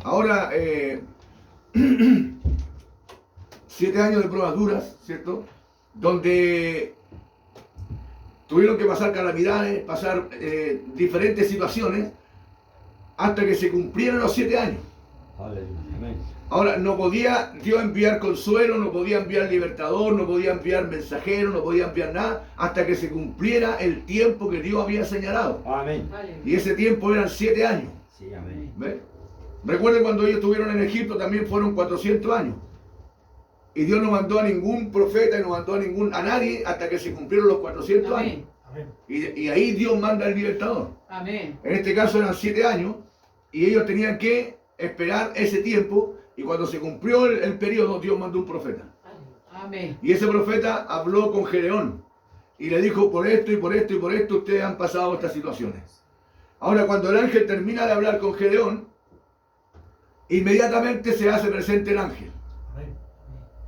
Ahora, 7 años de pruebas duras, ¿cierto? Donde tuvieron que pasar calamidades, pasar diferentes situaciones, hasta que se cumplieron los 7 años. Ahora, no podía Dios enviar consuelo, no podía enviar libertador, no podía enviar mensajero, no podía enviar nada, hasta que se cumpliera el tiempo que Dios había señalado. Amén. Y ese tiempo eran 7 años. Sí, amén. ¿Ves? Recuerden cuando ellos estuvieron en Egipto, también fueron 400 años. Y Dios no mandó a ningún profeta y no mandó a nadie hasta que se cumplieron los 400 años. Y ahí Dios manda al libertador. Amén. En este caso eran 7 años y ellos tenían que esperar ese tiempo, y cuando se cumplió el periodo, Dios mandó un profeta. Amén. Y ese profeta habló con Gedeón y le dijo: por esto y por esto y por esto ustedes han pasado estas situaciones. Ahora, cuando el ángel termina de hablar con Gedeón, inmediatamente se hace presente el ángel.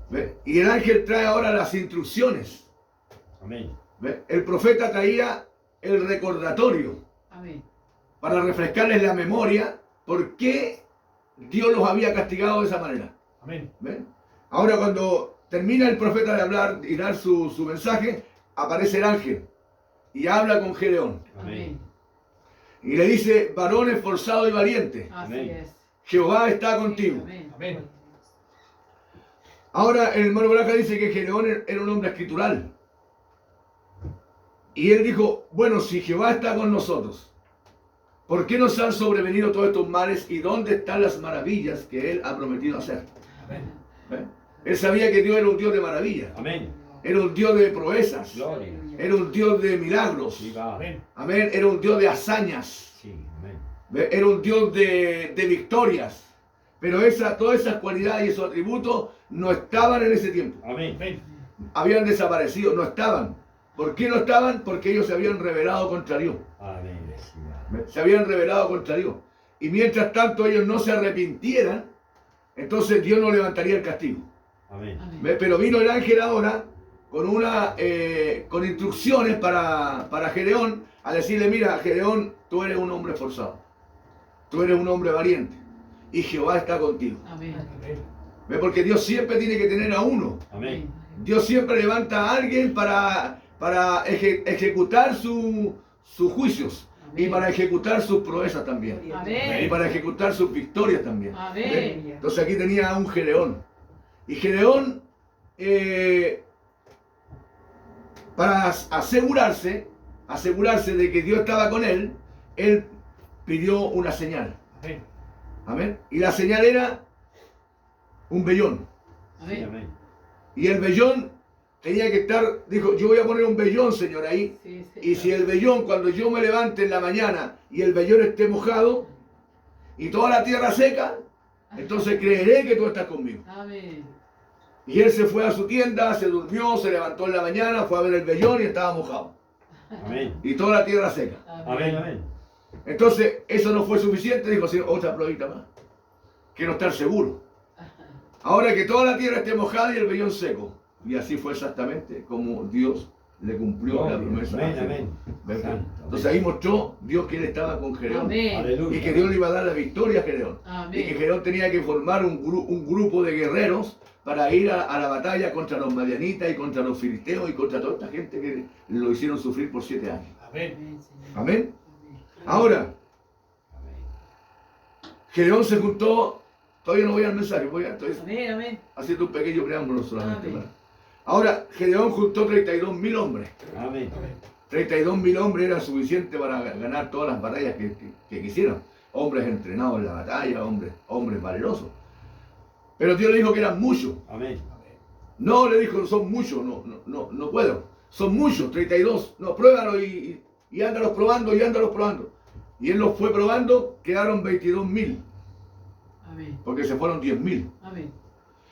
¿Ve? Y el ángel trae ahora las instrucciones. Amén. ¿Ve? El profeta traía el recordatorio. Amén. Para refrescarles la memoria por qué Dios los había castigado de esa manera. Amén. ¿Ven? Ahora, cuando termina el profeta de hablar y dar su mensaje, aparece el ángel y habla con Gedeón. Amén. Y le dice: varón esforzado y valiente, Así Amén. es. Jehová está contigo. Amén. Amén. Ahora, el hermano Braja dice que Gedeón era un hombre escritural. Y él dijo: bueno, si Jehová está con nosotros, ¿por qué nos han sobrevenido todos estos males y dónde están las maravillas que Él ha prometido hacer? Amén. ¿Eh? Él sabía que Dios era un Dios de maravillas, Amén. era un Dios de proezas, Gloria. era un Dios de milagros, Sí, va. Amén. amén, era un Dios de hazañas, Sí, amén. ¿ve? Era un Dios de victorias. Pero todas esas cualidades y esos atributos no estaban en ese tiempo, Amén. Amén. habían desaparecido, no estaban. ¿Por qué no estaban? Porque ellos se habían rebelado contra Dios. Amén. Sí, va. Se habían rebelado contra Dios. Y mientras tanto ellos no se arrepintieran, entonces Dios no levantaría el castigo. Amén. Amén. Pero vino el ángel ahora con instrucciones para Gedeón, a decirle: mira, Gedeón, tú eres un hombre esforzado, tú eres un hombre valiente, y Jehová está contigo. Amén. Amén. Porque Dios siempre tiene que tener a uno. Amén. Dios siempre levanta a alguien para ejecutar sus juicios. Y para ejecutar sus proezas también. Y Amén. para ejecutar sus victorias también. Amén. Entonces aquí tenía a un Gedeón. Y Gedeón, para asegurarse de que Dios estaba con él pidió una señal. Amén. Amén. Y la señal era un vellón. Sí, Amén. amén. Y el vellón tenía que estar, dijo: yo voy a poner un vellón, Señor, ahí. Sí, sí. Y si el vellón, cuando yo me levante en la mañana y el vellón esté mojado y toda la tierra seca, entonces creeré que tú estás conmigo. Amén. Y él se fue a su tienda, se durmió, se levantó en la mañana, fue a ver el vellón y estaba mojado. Amén. Y toda la tierra seca. Amén. Amén. Entonces, eso no fue suficiente, dijo: Señor, otra pruebita más. Quiero estar seguro. Ahora que toda la tierra esté mojada y el vellón seco. Y así fue exactamente como Dios le cumplió la promesa. Amén. Amén. ¿Verdad? Entonces ahí mostró Dios que él estaba con Gedeón. Amén. Aleluya. Y que Dios le iba a dar la victoria a Gedeón. Amén. Y que Gedeón tenía que formar un grupo de guerreros para ir a la batalla contra los madianitas y contra los filisteos y contra toda esta gente que lo hicieron sufrir por 7 años. Amén. Amén, Señor. Amén. Amén. Ahora, Amén. Gedeón se juntó. Todavía no voy al mensaje, estoy Amén. Amén. haciendo un pequeño preámbulo solamente. Amén. ¿verdad? Ahora, Gedeón juntó 32.000 hombres. Amén. 32.000 hombres era suficiente para ganar todas las batallas que quisieran. Hombres entrenados en la batalla, hombres valerosos. Pero Dios le dijo que eran muchos. Amén. No, le dijo: son muchos, no puedo. Son muchos, 32. No, pruébalo y ándalos probando y ándalos probando. Y él los fue probando, quedaron 22.000, Amén. porque se fueron 10.000. Amén.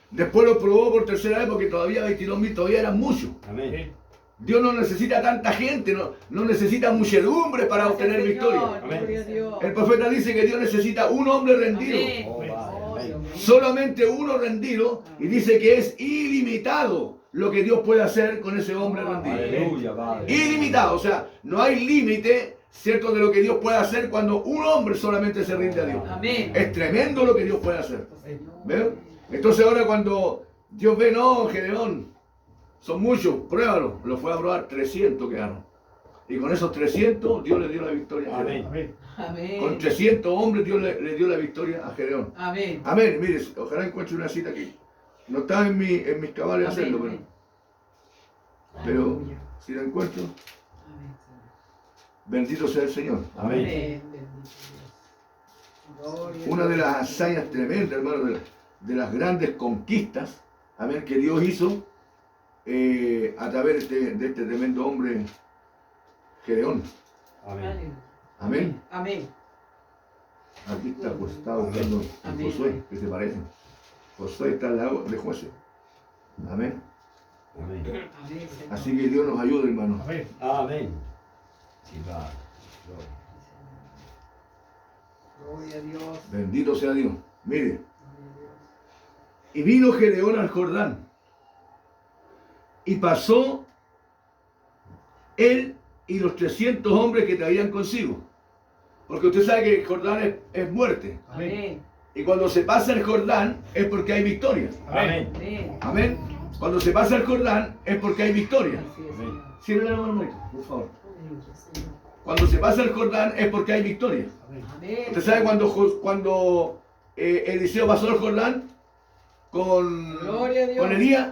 Después los probó por tercera vez, porque todavía 22.000 todavía eran muchos. Amén. Amén. Dios no necesita tanta gente, no necesita muchedumbre para obtener victoria. Gloria a Dios. El profeta dice que Dios necesita un hombre rendido. Amén. Oh, vale. Amén. Solamente uno rendido, y dice que es ilimitado lo que Dios puede hacer con ese hombre rendido. Aleluya, Padre. Ilimitado, o sea, no hay límite ¿cierto? De lo que Dios puede hacer cuando un hombre solamente se rinde a Dios. Amén. Es tremendo lo que Dios puede hacer. Señor. ¿Ven? Entonces ahora cuando Dios ve, no, Gedeón, son muchos, pruébalo. Lo fue a probar, 300 quedaron. Y con esos 300 Dios le dio la victoria a Gedeón. Amén. Amén. Con 300 hombres Dios le dio la victoria a Gedeón. Amén. Amén. Mire, ojalá encuentre una cita aquí. No está en mis cabales hacerlo, Amén. pero Aleluya. si la encuentro, Amén, bendito sea el Señor. Señor. Amén. Amén. Bendito Dios. Gloria a Una de Dios. las hazañas tremendas, hermano, de las grandes conquistas, amén, que Dios hizo a través de este tremendo hombre, Gedeón. Amén. Aleluya. Amén. Amén. Aquí está, pues, estaba buscando a Amén. Josué, que se parece. Josué está al lado de jueces. Amén. Amén. Amén, Señor. Así que Dios nos ayude, hermano. Amén. Amén. Sí, va. Gloria a Dios. Bendito sea Dios. Mire, Gloria a Dios. y vino Gedeón al Jordán, y pasó él y los 300 hombres que traían consigo. Porque usted sabe que el Jordán es muerte. Amén. Y cuando se pasa el Jordán es porque hay victoria. Amén. Amén. Amén. Cuando se pasa el Jordán es porque hay victoria. Así es, Amén. Señor. Cierre la mano, por favor. Aleluya, Señor. Cuando se pasa el Jordán es porque hay victoria. Amén. Amén. Usted sabe cuando Eliseo pasó el Jordán con Gloria a Dios. Elías,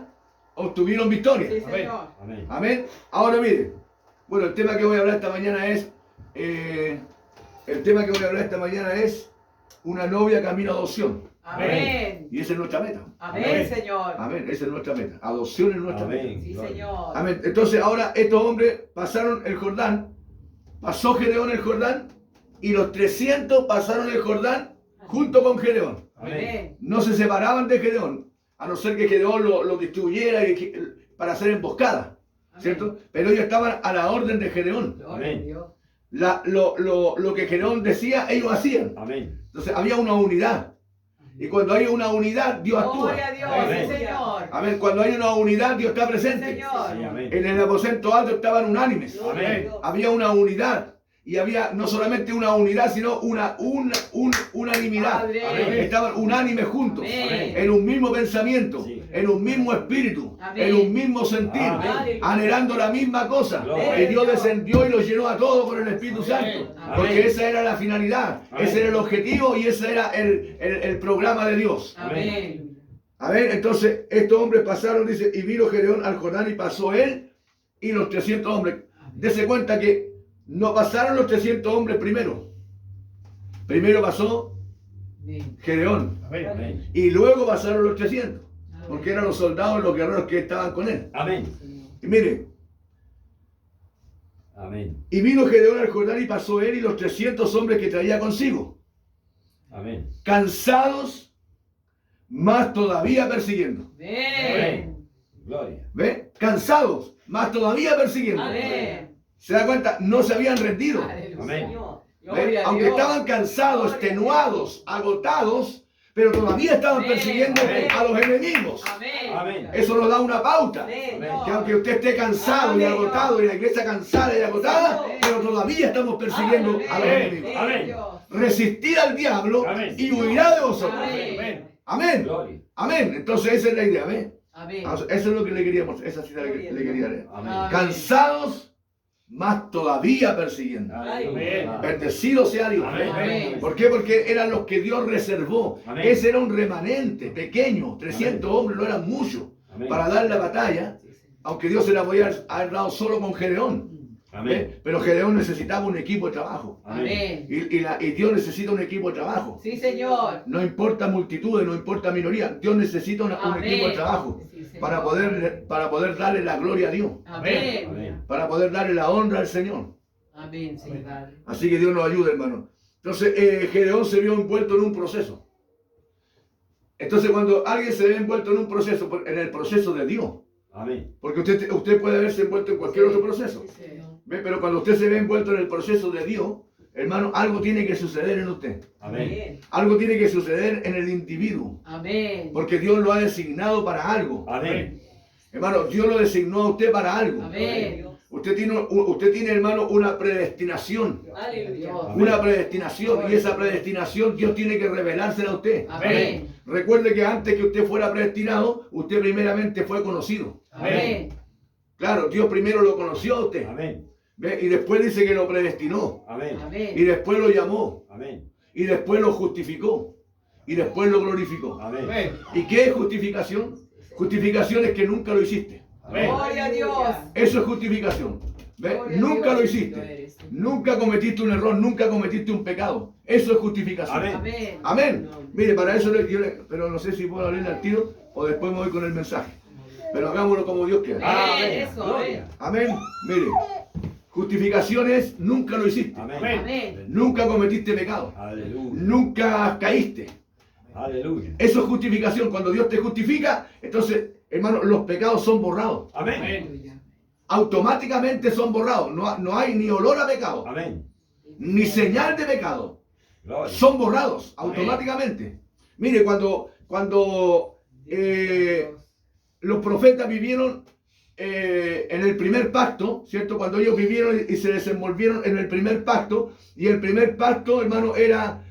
obtuvieron victoria. Sí, Señor. Amén. Amén. Ahora mire, bueno, el tema que voy a hablar esta mañana es, una novia camino a adopción. Amén. Y esa es nuestra meta. Amén, Amén. Señor. Amén, esa es nuestra meta. Adopción es nuestra meta. Amén. Sí, Gloria. Señor. Amén. Entonces ahora estos hombres pasaron el Jordán, pasó Gedeón el Jordán, y los 300 pasaron el Jordán junto con Gedeón. Amén. No se separaban de Gedeón, a no ser que Gedeón lo distribuyera para hacer emboscada, ¿cierto? Pero ellos estaban a la orden de Gedeón. Gloria a Amén. Dios. Lo que Gedeón decía, ellos hacían. Amén. Entonces había una unidad. Y cuando hay una unidad, Dios actúa. Gloria a Dios, Amén. sí, Señor. Amén. Cuando hay una unidad, Dios está Sí, presente. Sí, Señor. amén. En el aposento alto estaban unánimes. Gloria a Amén. Dios. Había una unidad. Y había no solamente una unidad, sino una unanimidad. Padre. Amén. Estaban unánimes juntos. Amén. En un mismo pensamiento, Sí. en un mismo espíritu, Amén. en un mismo sentir, Amén. anhelando la misma cosa. Gloria. Y Dios descendió y los llenó a todos por el Espíritu Santo. Amén. Porque esa era la finalidad, Amén. ese era el objetivo y ese era el programa de Dios. Amén. A ver, entonces estos hombres pasaron, dice, y vino Gedeón al Jordán y pasó él y los 300 hombres. Dese cuenta que no pasaron los 300 hombres primero. Primero pasó Amén. Gedeón Amén. Amén. y luego pasaron los 300. Porque eran los soldados, los guerreros que estaban con él. Amén. Y mire, Amén. y vino Gedeón al Jordán y pasó él y los 300 hombres que traía consigo, Amén. cansados, más todavía persiguiendo. Amén. Gloria. ¿Ve? Cansados, más todavía persiguiendo. Amén. ¿Se da cuenta? No se habían rendido. Aleluya. Amén. Señor. ¿Ve? Gloria a Aunque Dios. estaban cansados, Gloria a extenuados, agotados, pero todavía estaban Amén. persiguiendo Amén. a los enemigos. Amén. Amén. Eso nos da una pauta. Señor. Que aunque usted esté cansado y Amén. agotado y la iglesia cansada y agotada, Amén. pero todavía estamos persiguiendo Amén. a los enemigos. Amén. Dios. Resistir al diablo Amén. y huirá de vosotros. Amén. Amén. Gloria. Amén. Entonces esa es la idea. ¿Ve? Amén. Eso es lo que le queríamos. Esa cita le quería leer. Amén. Amén. Cansados, más todavía persiguiendo. Amén. Bendecido sea Dios. Amén. Amén. ¿Por qué? Porque eran los que Dios reservó. Amén. Ese era un remanente pequeño. 300 hombres no eran muchos Amén. para dar la batalla. Sí, Señor. Aunque Dios se la podía haber dado solo con Gedeón. Amén. Pero Gedeón necesitaba un equipo de trabajo. Amén. Y Dios necesita un equipo de trabajo. Sí, Señor. No importa multitudes, no importa minoría. Dios necesita un Amén. equipo de trabajo Sí, Señor. para poder darle la gloria a Dios. Amén. Amén. Para poder darle la honra al Señor. Amén, Señor. Así que Dios nos ayude, hermano. Entonces, Gedeón se vio envuelto en un proceso. Entonces, cuando alguien se ve envuelto en un proceso, en el proceso de Dios, Amén. porque usted puede haberse envuelto en cualquier otro proceso, Sí, Señor. ¿ve? Pero cuando usted se ve envuelto en el proceso de Dios, hermano, algo tiene que suceder en usted. Amén. Algo tiene que suceder en el individuo, Amén. porque Dios lo ha designado para algo. Amén. Hermano, Dios lo designó a usted para algo. Amén. Usted tiene, hermano, una predestinación. Aleluya. Una predestinación. Y esa predestinación Dios tiene que revelársela a usted. Amén. Recuerde que antes que usted fuera predestinado, usted primeramente fue conocido. Amén. Claro, Dios primero lo conoció a usted. Amén. ¿Ve? Y después dice que lo predestinó. Amén. Y Amén. después lo llamó. Amén. Y después lo justificó. Y después lo glorificó. Amén. ¿Y qué es justificación? Justificación es que nunca lo hiciste. Gloria a Dios. Eso es justificación. ¿Ve? Gloria a Nunca Dios. lo hiciste. Nunca cometiste un error, nunca cometiste un pecado. Eso es justificación. Amén. Amén. Amén. Mire, para eso pero no sé si puedo hablar al tiro o después me voy con el mensaje. Pero hagámoslo como Dios quiera. Amén. Eso, Gloria. Amén. Mire, justificación es nunca lo hiciste. Amén. Amén. Nunca cometiste pecado. Aleluya. Nunca caíste. Aleluya. Eso es justificación. Cuando Dios te justifica, entonces, hermano, los pecados son borrados. Amén. Aleluya. Automáticamente son borrados. No hay ni olor a pecado, Amén. ni señal de pecado. Gloria. Son borrados automáticamente. Mire, cuando los profetas vivieron en el primer pacto, ¿cierto? Cuando ellos vivieron y se desenvolvieron en el primer pacto, y el primer pacto, hermano, era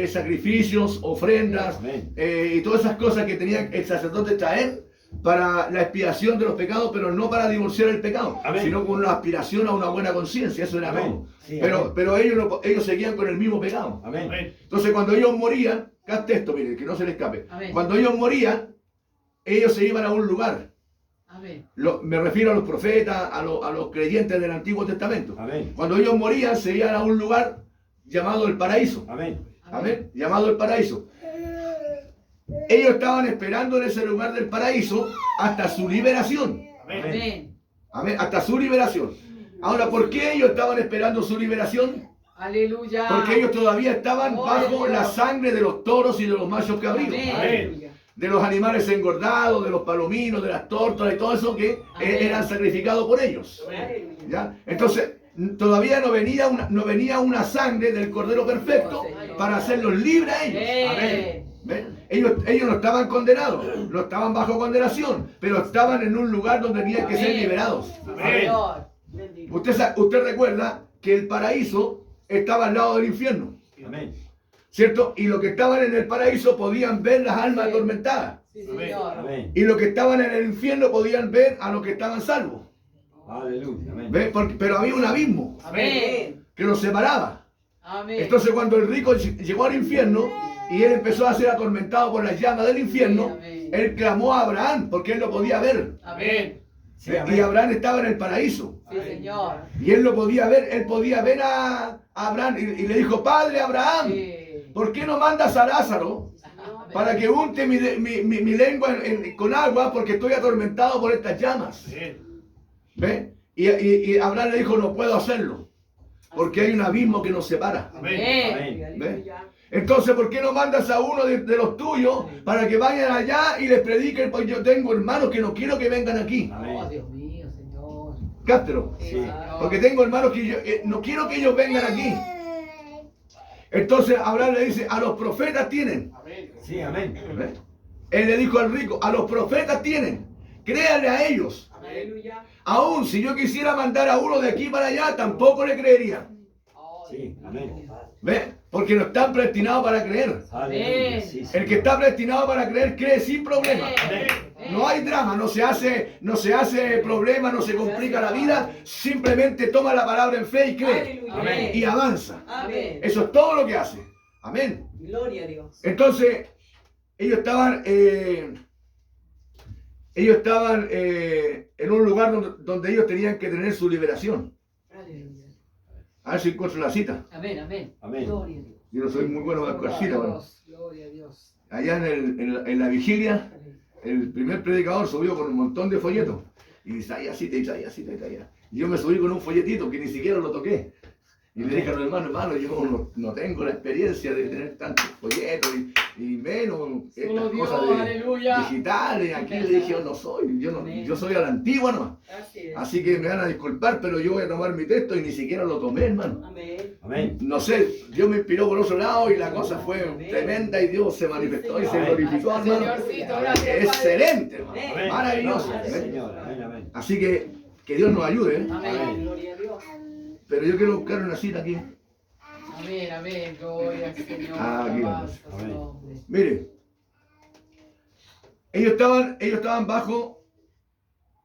sacrificios, ofrendas, Amén. y todas esas cosas que tenía el sacerdote traer para la expiación de los pecados, pero no para divorciar el pecado, Amén. sino con una aspiración a una buena conciencia. Eso era Amén. todo. Sí, Pero, amén. pero ellos seguían con el mismo pecado. Amén. Entonces, cuando ellos morían, capte esto, mire, que no se le escape. Amén. Cuando ellos morían, ellos se iban a un lugar. Amén. Me refiero a los profetas, a los creyentes del Antiguo Testamento. Amén. Cuando ellos morían, se iban a un lugar llamado el paraíso. Amén. Amén. Llamado el paraíso. Ellos estaban esperando en ese lugar del paraíso hasta su liberación. Amén. Amén. Hasta su liberación. Ahora, ¿por qué ellos estaban esperando su liberación? Aleluya. Porque ellos todavía estaban Gloria a bajo Dios. la sangre de los toros y de los machos cabríos. Amén. Amén. De los animales engordados, de los palominos, de las tórtolas y todo eso que Amén. eran sacrificados por ellos. ¿Ya? Entonces, todavía no venía una sangre del Cordero Perfecto para hacerlos libres a ellos. Amén. ¿Ven? Ellos no estaban condenados, no estaban bajo condenación, pero estaban en un lugar donde tenían que ser Amén. liberados. Señor. Usted recuerda que el paraíso estaba al lado del infierno, Amén. ¿cierto? Y los que estaban en el paraíso podían ver las almas Sí. atormentadas. Sí, Señor. Amén. Y los que estaban en el infierno podían ver a los que estaban salvos. Aleluya. Amén. ¿Ve? Pero había un abismo Amén. que los separaba. Amén. Entonces cuando el rico llegó al infierno y él empezó a ser atormentado por las llamas del infierno, Amén. él clamó a Abraham porque él lo podía ver. Amén. Sí, Y amén. Abraham estaba en el paraíso. Sí, Señor. Y él lo podía ver, él podía ver a Abraham y le dijo, Padre Abraham, Sí. ¿por qué no mandas a Lázaro Amén. para que unte mi lengua con agua porque estoy atormentado por estas llamas? ¿Ve? Y Abraham le dijo, no puedo hacerlo porque hay un abismo que nos separa. Amén. ¿Ve? Entonces, ¿por qué no mandas a uno de los tuyos para que vayan allá y les prediquen? Pues yo tengo hermanos que no quiero que vengan aquí. Oh, Amén. Dios mío, Señor. Cáptelo. Sí, Sí. Señor. Porque tengo hermanos que no quiero que ellos vengan aquí. Entonces Abraham le dice, a los profetas tienen. Sí, amén. ¿Ve? Él le dijo al rico, a los profetas tienen. Créanle a ellos. Aleluya. Aún si yo quisiera mandar a uno de aquí para allá, tampoco le creería. Oh, Sí, Dios amén. mío. ¿Ve? Porque no están predestinados para creer. Aleluya. Sí, El que está predestinado para creer, cree sin problema. Amén. No hay drama, no se hace problema, no se complica la vida. Simplemente toma la palabra en fe y cree. Amén. Y avanza. Amén. Eso es todo lo que hace. Amén. Gloria a Dios. Entonces, ellos estaban en un lugar donde ellos tenían que tener su liberación. Aleluya. A ver si encuentro la cita. Amén, amén. Amén. Gloria a Dios. Yo no soy muy bueno para buscar cita. Bueno. Gloria a Dios. Allá en la vigilia, el primer predicador subió con un montón de folletos. Y dice, ahí así, Isaías. Y yo me subí con un folletito que ni siquiera lo toqué. Y le dije a los hermanos, yo no tengo la experiencia de tener tantos folletos y menos estas Solo Dios, cosas aleluya. digitales. Aquí le dije, yo no soy, yo soy a la antigua nomás. Así es. Así que me van a disculpar, pero yo voy a tomar mi texto y ni siquiera lo tomé, hermano. Amén. Amén. No sé, Dios me inspiró por otro lado y la cosa fue tremenda y Dios se manifestó y se Amén. glorificó, hermano. Señorcito, gracias, Padre. Excelente, hermano. Amén. Maravilloso. Gracias, ¿ves? Señor. Amén, amén. Así que Que Dios nos ayude, ¿eh? Amén. Gloria a Dios. Pero yo quiero buscar una cita aquí. Amén, amén. Gloria al Señor. Ah, aquí Alabanza a su Amén. nombre. Mire, ellos estaban bajo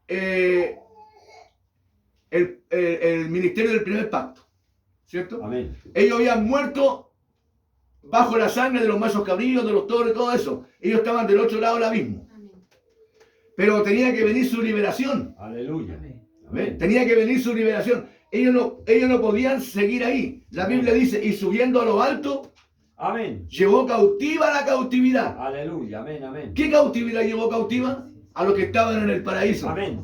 el ministerio del primer pacto, ¿cierto? Amén. Ellos habían muerto bajo la sangre de los machos cabríos, de los toros y todo eso. Ellos estaban del otro lado del abismo. Pero tenía que venir su liberación. Aleluya. Amén. Amén. Tenía que venir su liberación. Ellos no podían seguir ahí. La Biblia dice, y subiendo a lo alto, Amén. llevó cautiva la cautividad. Aleluya. Amén. Amén. ¿Qué cautividad llevó cautiva? A los que estaban en el paraíso. Amén.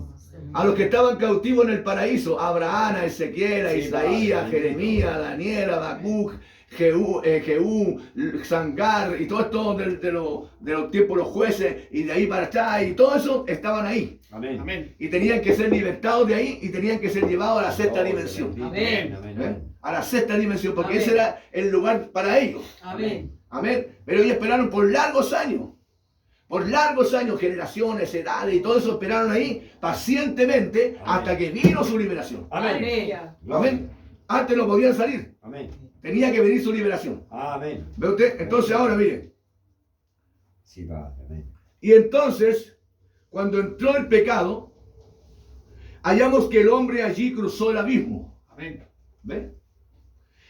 A los que estaban cautivos en el paraíso. A Abraham, a Ezequiel, a Sí, Isaías, padre. Jeremías, a Daniel, a Habacuc, Jehú, Sangar y todo esto de los tiempos de los jueces y de ahí para allá y todo eso estaban ahí. Amén. Y tenían que ser libertados de ahí y tenían que ser llevados a la sexta dimensión. Amén. ¿Eh? A la sexta dimensión, porque Amén. ese era el lugar para ellos. Amén. Amén. Pero ellos esperaron por largos años. Por largos años, generaciones, edades y todo eso esperaron ahí pacientemente Amén. hasta que vino su liberación. Amén. Aleluya. Amén. Antes no podían salir. Amén. Tenía que venir su liberación. Amén. ¿Ve usted? Entonces ahora mire. Sí, Padre. Amén. Y entonces, cuando entró el pecado, hallamos que el hombre allí cruzó el abismo. Amén. ¿Ve?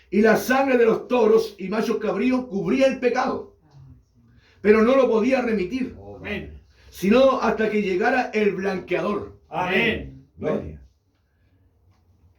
Y la sangre de los toros y machos cabríos cubría el pecado, pero no lo podía remitir, Oh, Amén. sino hasta que llegara el blanqueador. Amén. Gloria.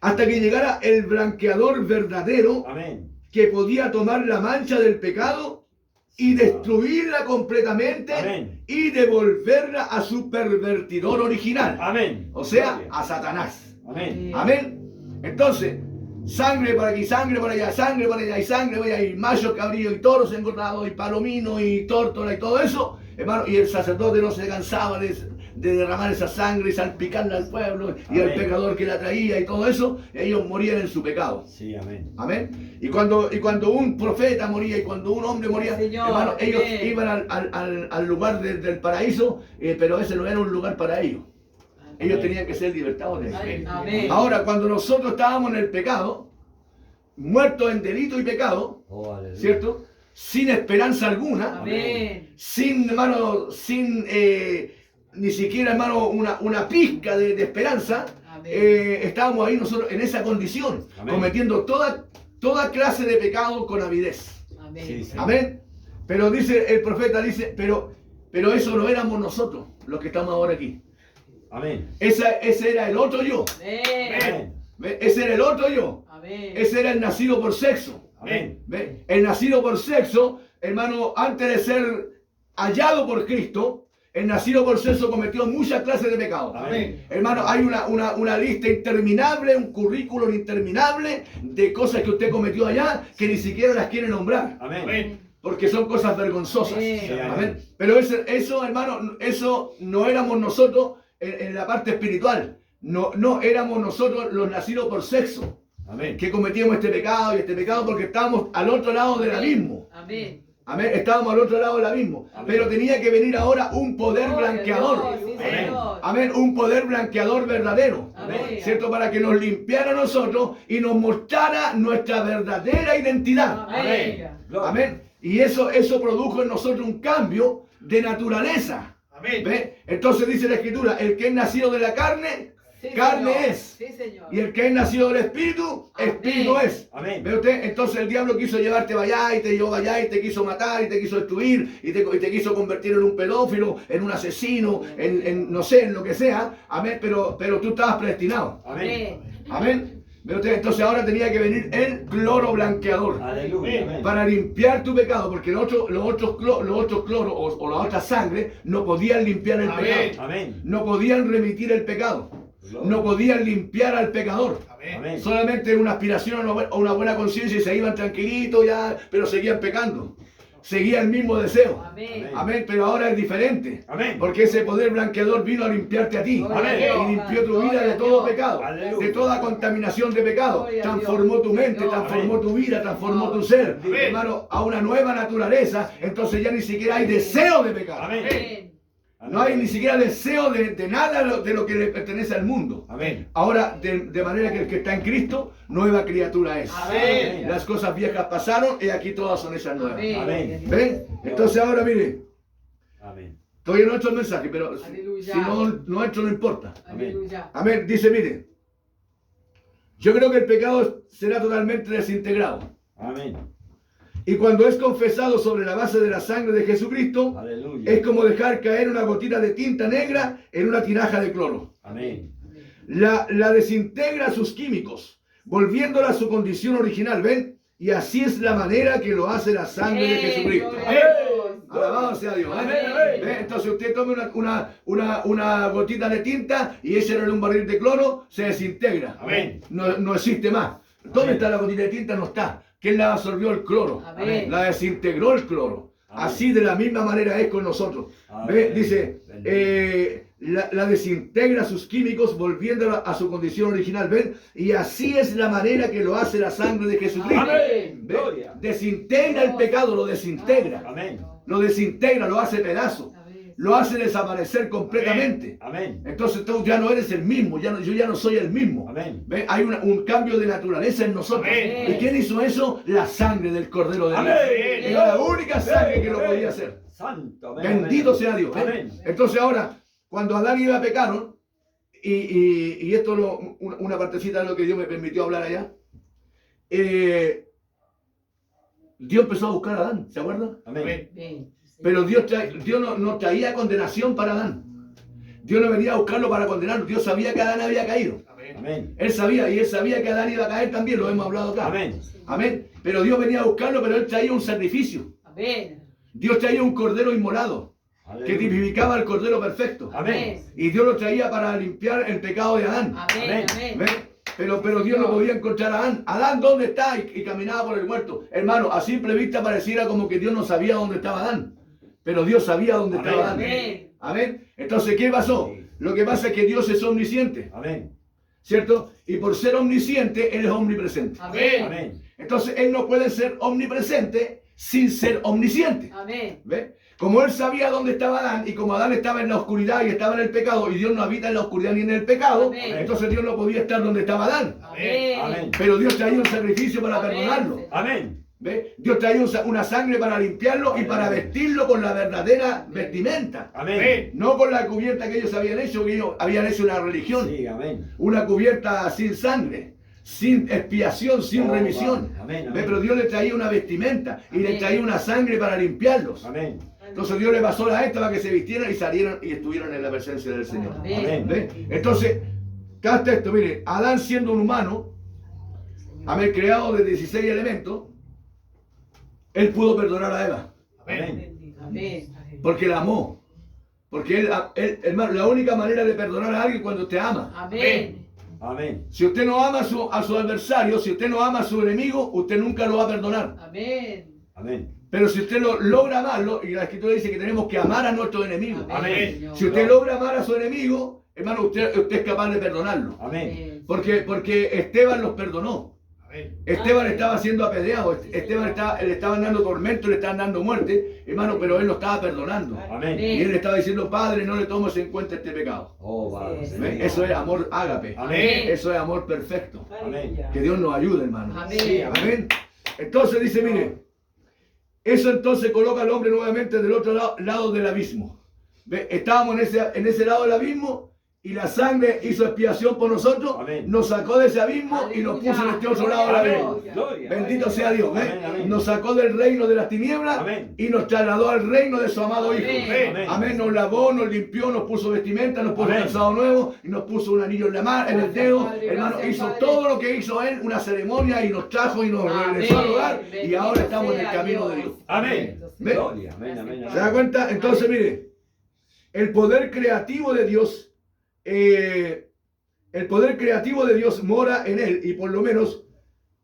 Hasta que llegara el blanqueador verdadero Amén. que podía tomar la mancha del pecado y destruirla completamente Amén. y devolverla a su pervertidor original, Amén. o sea, Gloria. a Satanás. Amén. Amén. Entonces, sangre por aquí, sangre por allá, sangre por allá y sangre por allá, y machos, cabrillos y toros engordados, y palominos y tórtola y todo eso, hermano, y el sacerdote no se cansaba de derramar esa sangre y salpicarla al pueblo y al Amén. pecador que la traía y todo eso, ellos morían en su pecado. Sí, amén. Amén. Y cuando un profeta moría y cuando un hombre moría, Señor, hermano, ellos amén. iban al lugar del paraíso, pero ese no era un lugar para ellos. Ellos Amén. tenían que ser libertados de eso. Amén. Ahora, cuando nosotros estábamos en el pecado, muertos en delito y pecado, Oh, aleluya. ¿cierto? Sin esperanza alguna, Amén. sin, hermano, ni siquiera, hermano, una pizca de esperanza, Amén. estábamos ahí nosotros en esa condición, Amén. cometiendo toda clase de pecado con avidez. Amén. Sí, sí. Amén. Pero dice el profeta, pero eso no éramos nosotros los que estamos ahora aquí. Amén. Ese era el otro yo. Amén. Amén. ¿Ve? Ese era el otro yo. Amén. Ese era el nacido por sexo. Amén. ¿Ve? El nacido por sexo, hermano, antes de ser hallado por Cristo, el nacido por sexo cometió muchas clases de pecados. Amén. Hermano, hay una lista interminable, un currículum interminable de cosas que usted cometió allá que ni siquiera las quiere nombrar, Amén. Amén. porque son cosas vergonzosas. Amén. Sí, amén. Amén. Pero eso, hermano, eso no éramos nosotros en la parte espiritual. No éramos nosotros los nacidos por sexo Amén. que cometíamos este pecado y este pecado porque estábamos al otro lado del abismo. Amén. Amén. Estábamos al otro lado del abismo. Amén. Pero tenía que venir ahora un poder Gloria a blanqueador. Dios, sí, Amén. Señor. Amén. Un poder blanqueador verdadero. Amén. ¿Cierto? Para que nos limpiara a nosotros y nos mostrara nuestra verdadera identidad. Amén. Gloria. Amén. Y eso produjo en nosotros un cambio de naturaleza. Amén. ¿Ve? Entonces dice la Escritura, el que es nacido de la carne, Sí, carne Señor. es. Sí, Señor. Y el que es nacido del Espíritu, Amén. Espíritu es. Amén. ¿Ve usted? Entonces el diablo quiso llevarte para allá y te llevó allá y te quiso matar y te quiso destruir y te quiso convertir en un pedófilo, en un asesino, en no sé, en lo que sea. Amén. Pero tú estabas predestinado. Amén. Amén. ¿Ve usted? Entonces ahora tenía que venir el cloro blanqueador Aleluya. Amén. para limpiar tu pecado, porque los otros cloros o la otra sangre no podían limpiar el Amén. pecado. Amén. No podían remitir el pecado. No podían limpiar al pecador. Amén. Amén. Solamente una aspiración a una buena conciencia y se iban tranquilitos ya, pero seguían pecando. Seguía el mismo deseo. Amén. Amén, pero ahora es diferente. Amén. Porque ese poder blanqueador vino a limpiarte a ti. Gloria a Y Dios. limpió tu vida de Gloria a todo Dios. pecado. Aleluya. De toda contaminación de pecado. Gloria a Transformó Dios. tu mente, Señor. transformó Amén. tu vida, transformó tu Amén. ser. Amén. Hermano, a una nueva naturaleza. Entonces ya ni siquiera hay deseo de pecar. Amén. Amén. No hay ni siquiera deseo de nada de lo que le pertenece al mundo. Amén. Ahora, de manera que el que está en Cristo, nueva criatura es. Amén. Las cosas viejas pasaron y aquí todas son esas nuevas. Amén. ¿Ven? Entonces ahora mire, Amén. todavía no he hecho el mensaje, pero Aleluya. si no he hecho no importa. Aleluya. Amén. Dice, mire, yo creo que el pecado será totalmente desintegrado. Amén. Y cuando es confesado sobre la base de la sangre de Jesucristo, Aleluya. es como dejar caer una gotita de tinta negra en una tinaja de cloro. Amén. La desintegra sus químicos, volviéndola a su condición original, ¿ven? Y así es la manera que lo hace la sangre de Jesucristo. Gloria a Dios. Alabado sea Dios. ¿eh? Amén. ¿Ve? Entonces usted tome una gotita de tinta y échale en un barril de cloro, se desintegra. Amén. No existe más. ¿Dónde Amén. está la gotita de tinta? No está. ¿Quién la absorbió? El cloro. Amén. La desintegró el cloro. Amén. Así de la misma manera es con nosotros. ¿Ve? Amén. Dice, la desintegra sus químicos volviéndola a su condición original. ¿Ven? Y así es la manera que lo hace la sangre de Jesucristo. Amén. ¿Ve? Gloria. Desintegra el pecado, lo desintegra. Amén. Lo desintegra, lo hace pedazo. Amén. Lo hace desaparecer completamente. Amén. Entonces tú ya no eres el mismo, yo ya no soy el mismo. Amén. ¿Ve? Hay un cambio de naturaleza en nosotros. Amén. ¿Y quién hizo eso? La sangre del Cordero de Dios. Amén. Era la única sangre que lo podía hacer. Santo. Amén. Bendito sea Dios. ¿eh? Amén. Entonces ahora, cuando Adán y Eva pecaron, y esto una partecita de lo que Dios me permitió hablar allá, Dios empezó a buscar a Adán, ¿se acuerdan? Amén. Amén. Pero Dios no traía condenación para Adán. Dios no venía a buscarlo para condenarlo. Dios sabía que Adán había caído. Amén. Él sabía, y él sabía que Adán iba a caer también, lo hemos hablado acá. Amén. Amén. Pero Dios venía a buscarlo, pero él traía un sacrificio. Amén. Dios traía un cordero inmolado, que Aleluya. tipificaba el cordero perfecto. Amén. Y Dios lo traía para limpiar el pecado de Adán. Amén. Amén. ¿Ven? Pero Dios no podía encontrar a Adán. Adán, ¿dónde está? Y caminaba por el huerto. Hermano, a simple vista pareciera como que Dios no sabía dónde estaba Adán. Pero Dios sabía dónde Amén. estaba Adán. Amén. Amén. Entonces, ¿qué pasó? Lo que pasa es que Dios es omnisciente, Amén. ¿cierto? Y por ser omnisciente, Él es omnipresente. Amén. Amén. Entonces, Él no puede ser omnipresente sin ser omnisciente. Amén. ¿Ve? Como Él sabía dónde estaba Adán, y como Adán estaba en la oscuridad y estaba en el pecado, y Dios no habita en la oscuridad ni en el pecado, Amén. entonces Dios no podía estar donde estaba Adán. Amén. Amén. Pero Dios traía un sacrificio para Amén. perdonarlo. Amén. ¿Ve? Dios traía una sangre para limpiarlo y para vestirlo con la verdadera vestimenta. Amén. No con la cubierta que ellos habían hecho, que ellos habían hecho una religión. Sí, amén. Una cubierta sin sangre, sin expiación, sin Oh, remisión. amén, amén. ¿Ve? Pero Dios le traía una vestimenta y le Amén. traía una sangre para limpiarlos. Amén. Entonces Dios le pasó la esta para que se vistieran y salieran y estuvieran en la presencia del Señor. Amén. ¿Ve? Entonces, capta esto, mire, Adán siendo un humano, amén, creado de 16 elementos, él pudo perdonar a Eva, Amén. Amén. porque la amó. Porque él, hermano, la única manera de perdonar a alguien cuando te ama. Amén. Amén. Si usted no ama a su adversario, si usted no ama a su enemigo, usted nunca lo va a perdonar. Amén. Amén. Pero si usted logra amarlo, y la Escritura dice que tenemos que amar a nuestro enemigo. Amén. Señor. Si usted logra amar a su enemigo, hermano, usted es capaz de perdonarlo. Amén. Porque Esteban los perdonó. Esteban Amén. estaba siendo apedreado, Esteban le estaban dando tormento, le estaban dando muerte, hermano, pero él lo estaba perdonando. Amén. Y él le estaba diciendo, Padre, no le tomes en cuenta este pecado. Oh, Padre. ¿Ve? Eso es amor ágape. Amén. Eso es amor perfecto. Amén. Que Dios nos ayude, hermano. Amén. Amén. Entonces dice, mire, eso entonces coloca al hombre nuevamente del otro lado del abismo. ¿Ve? Estábamos en ese lado del abismo y la sangre hizo expiación por nosotros, Amén. nos sacó de ese abismo y nos puso en este otro lado del abismo. Gloria. Bendito sea Dios. ¿ve? Amén, amén. Nos sacó del reino de las tinieblas Amén. y nos trasladó al reino de su amado Hijo. Amén. Amén. Nos lavó, nos limpió, nos puso vestimenta, nos puso Amén. calzado nuevo y nos puso un anillo en la mano, en el dedo. Padre, Hermano, gracias, hizo Padre. todo lo que hizo Él, una ceremonia, y nos trajo y nos Amén. regresó al hogar, y Bendito ahora estamos en el sea camino de Dios. Dios. Amén. ¿Ve? Gloria. Amén. Amén. ¿Se da cuenta? Entonces, mire, el poder creativo de Dios, mora en él, y por lo menos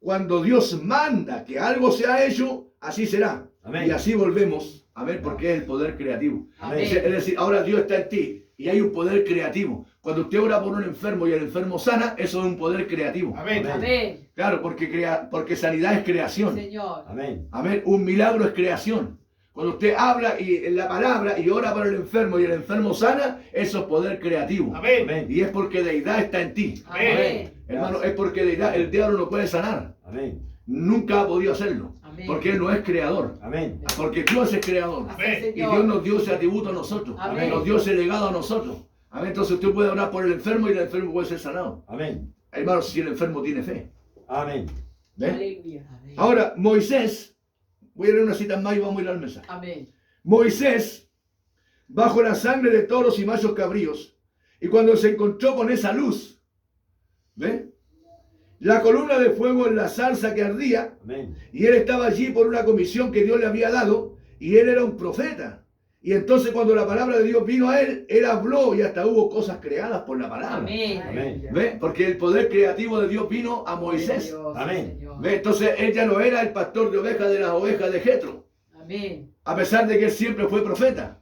cuando Dios manda que algo sea hecho, así será. Amén. Y así volvemos a ver por qué es el poder creativo. Amén. Es decir, ahora Dios está en ti y hay un poder creativo. Cuando usted ora por un enfermo y el enfermo sana, eso es un poder creativo. Amén. Amén. Claro, porque sanidad es creación. Señor. Amén. Amén. Un milagro es creación. Cuando usted habla y en la palabra y ora por el enfermo y el enfermo sana, eso es poder creativo. Amén. Amén. Y es porque deidad está en ti. Amén. Hermano, es porque deidad, el diablo no puede sanar. Amén. Nunca ha podido hacerlo. Amén. Porque él no es creador. Amén. Porque Dios es creador. Así, Y Dios nos dio ese atributo a nosotros. Amén. Nos dio ese legado a nosotros. Amén. Entonces usted puede orar por el enfermo y el enfermo puede ser sanado. Amén. Hermano, si el enfermo tiene fe. Amén. ¿Ve? Aleluya. Amén. Ahora, Moisés, voy a leer una cita más y vamos a ir al mensaje. Amén. Moisés, bajo la sangre de toros y machos cabríos, y cuando se encontró con esa luz, ¿ve? La columna de fuego en la zarza que ardía, Amén. y él estaba allí por una comisión que Dios le había dado, y él era un profeta. Y entonces cuando la palabra de Dios vino a él habló y hasta hubo cosas creadas por la palabra. Amén. Amén. ¿Ve? Porque el poder creativo de Dios vino a Moisés. Dios, Amén. Señor. ¿Ve? Entonces él ya no era el pastor de ovejas de las ovejas de Jetro, Amén. a pesar de que él siempre fue profeta.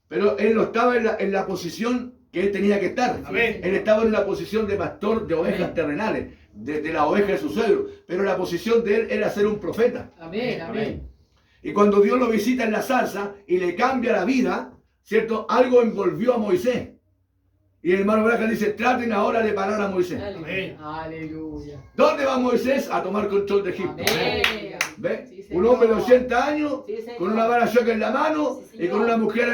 Pero él no estaba en la posición que él tenía que estar. Amén. Él estaba en una posición de pastor de ovejas terrenales, de la oveja de su suegro. Pero la posición de él era ser un profeta. Amén. Amén. Y cuando Dios lo visita en la zarza y le cambia la vida, ¿cierto? Algo envolvió a Moisés. Y el hermano Branham dice, traten ahora de parar a Moisés. Amén. Aleluya. ¿Dónde va Moisés? A tomar control de Egipto. Amén. ¿Ve? Sí, Un señor. hombre de 80 años, Sí, señor. con una vara choca en la mano, Sí, y señor. con una mujer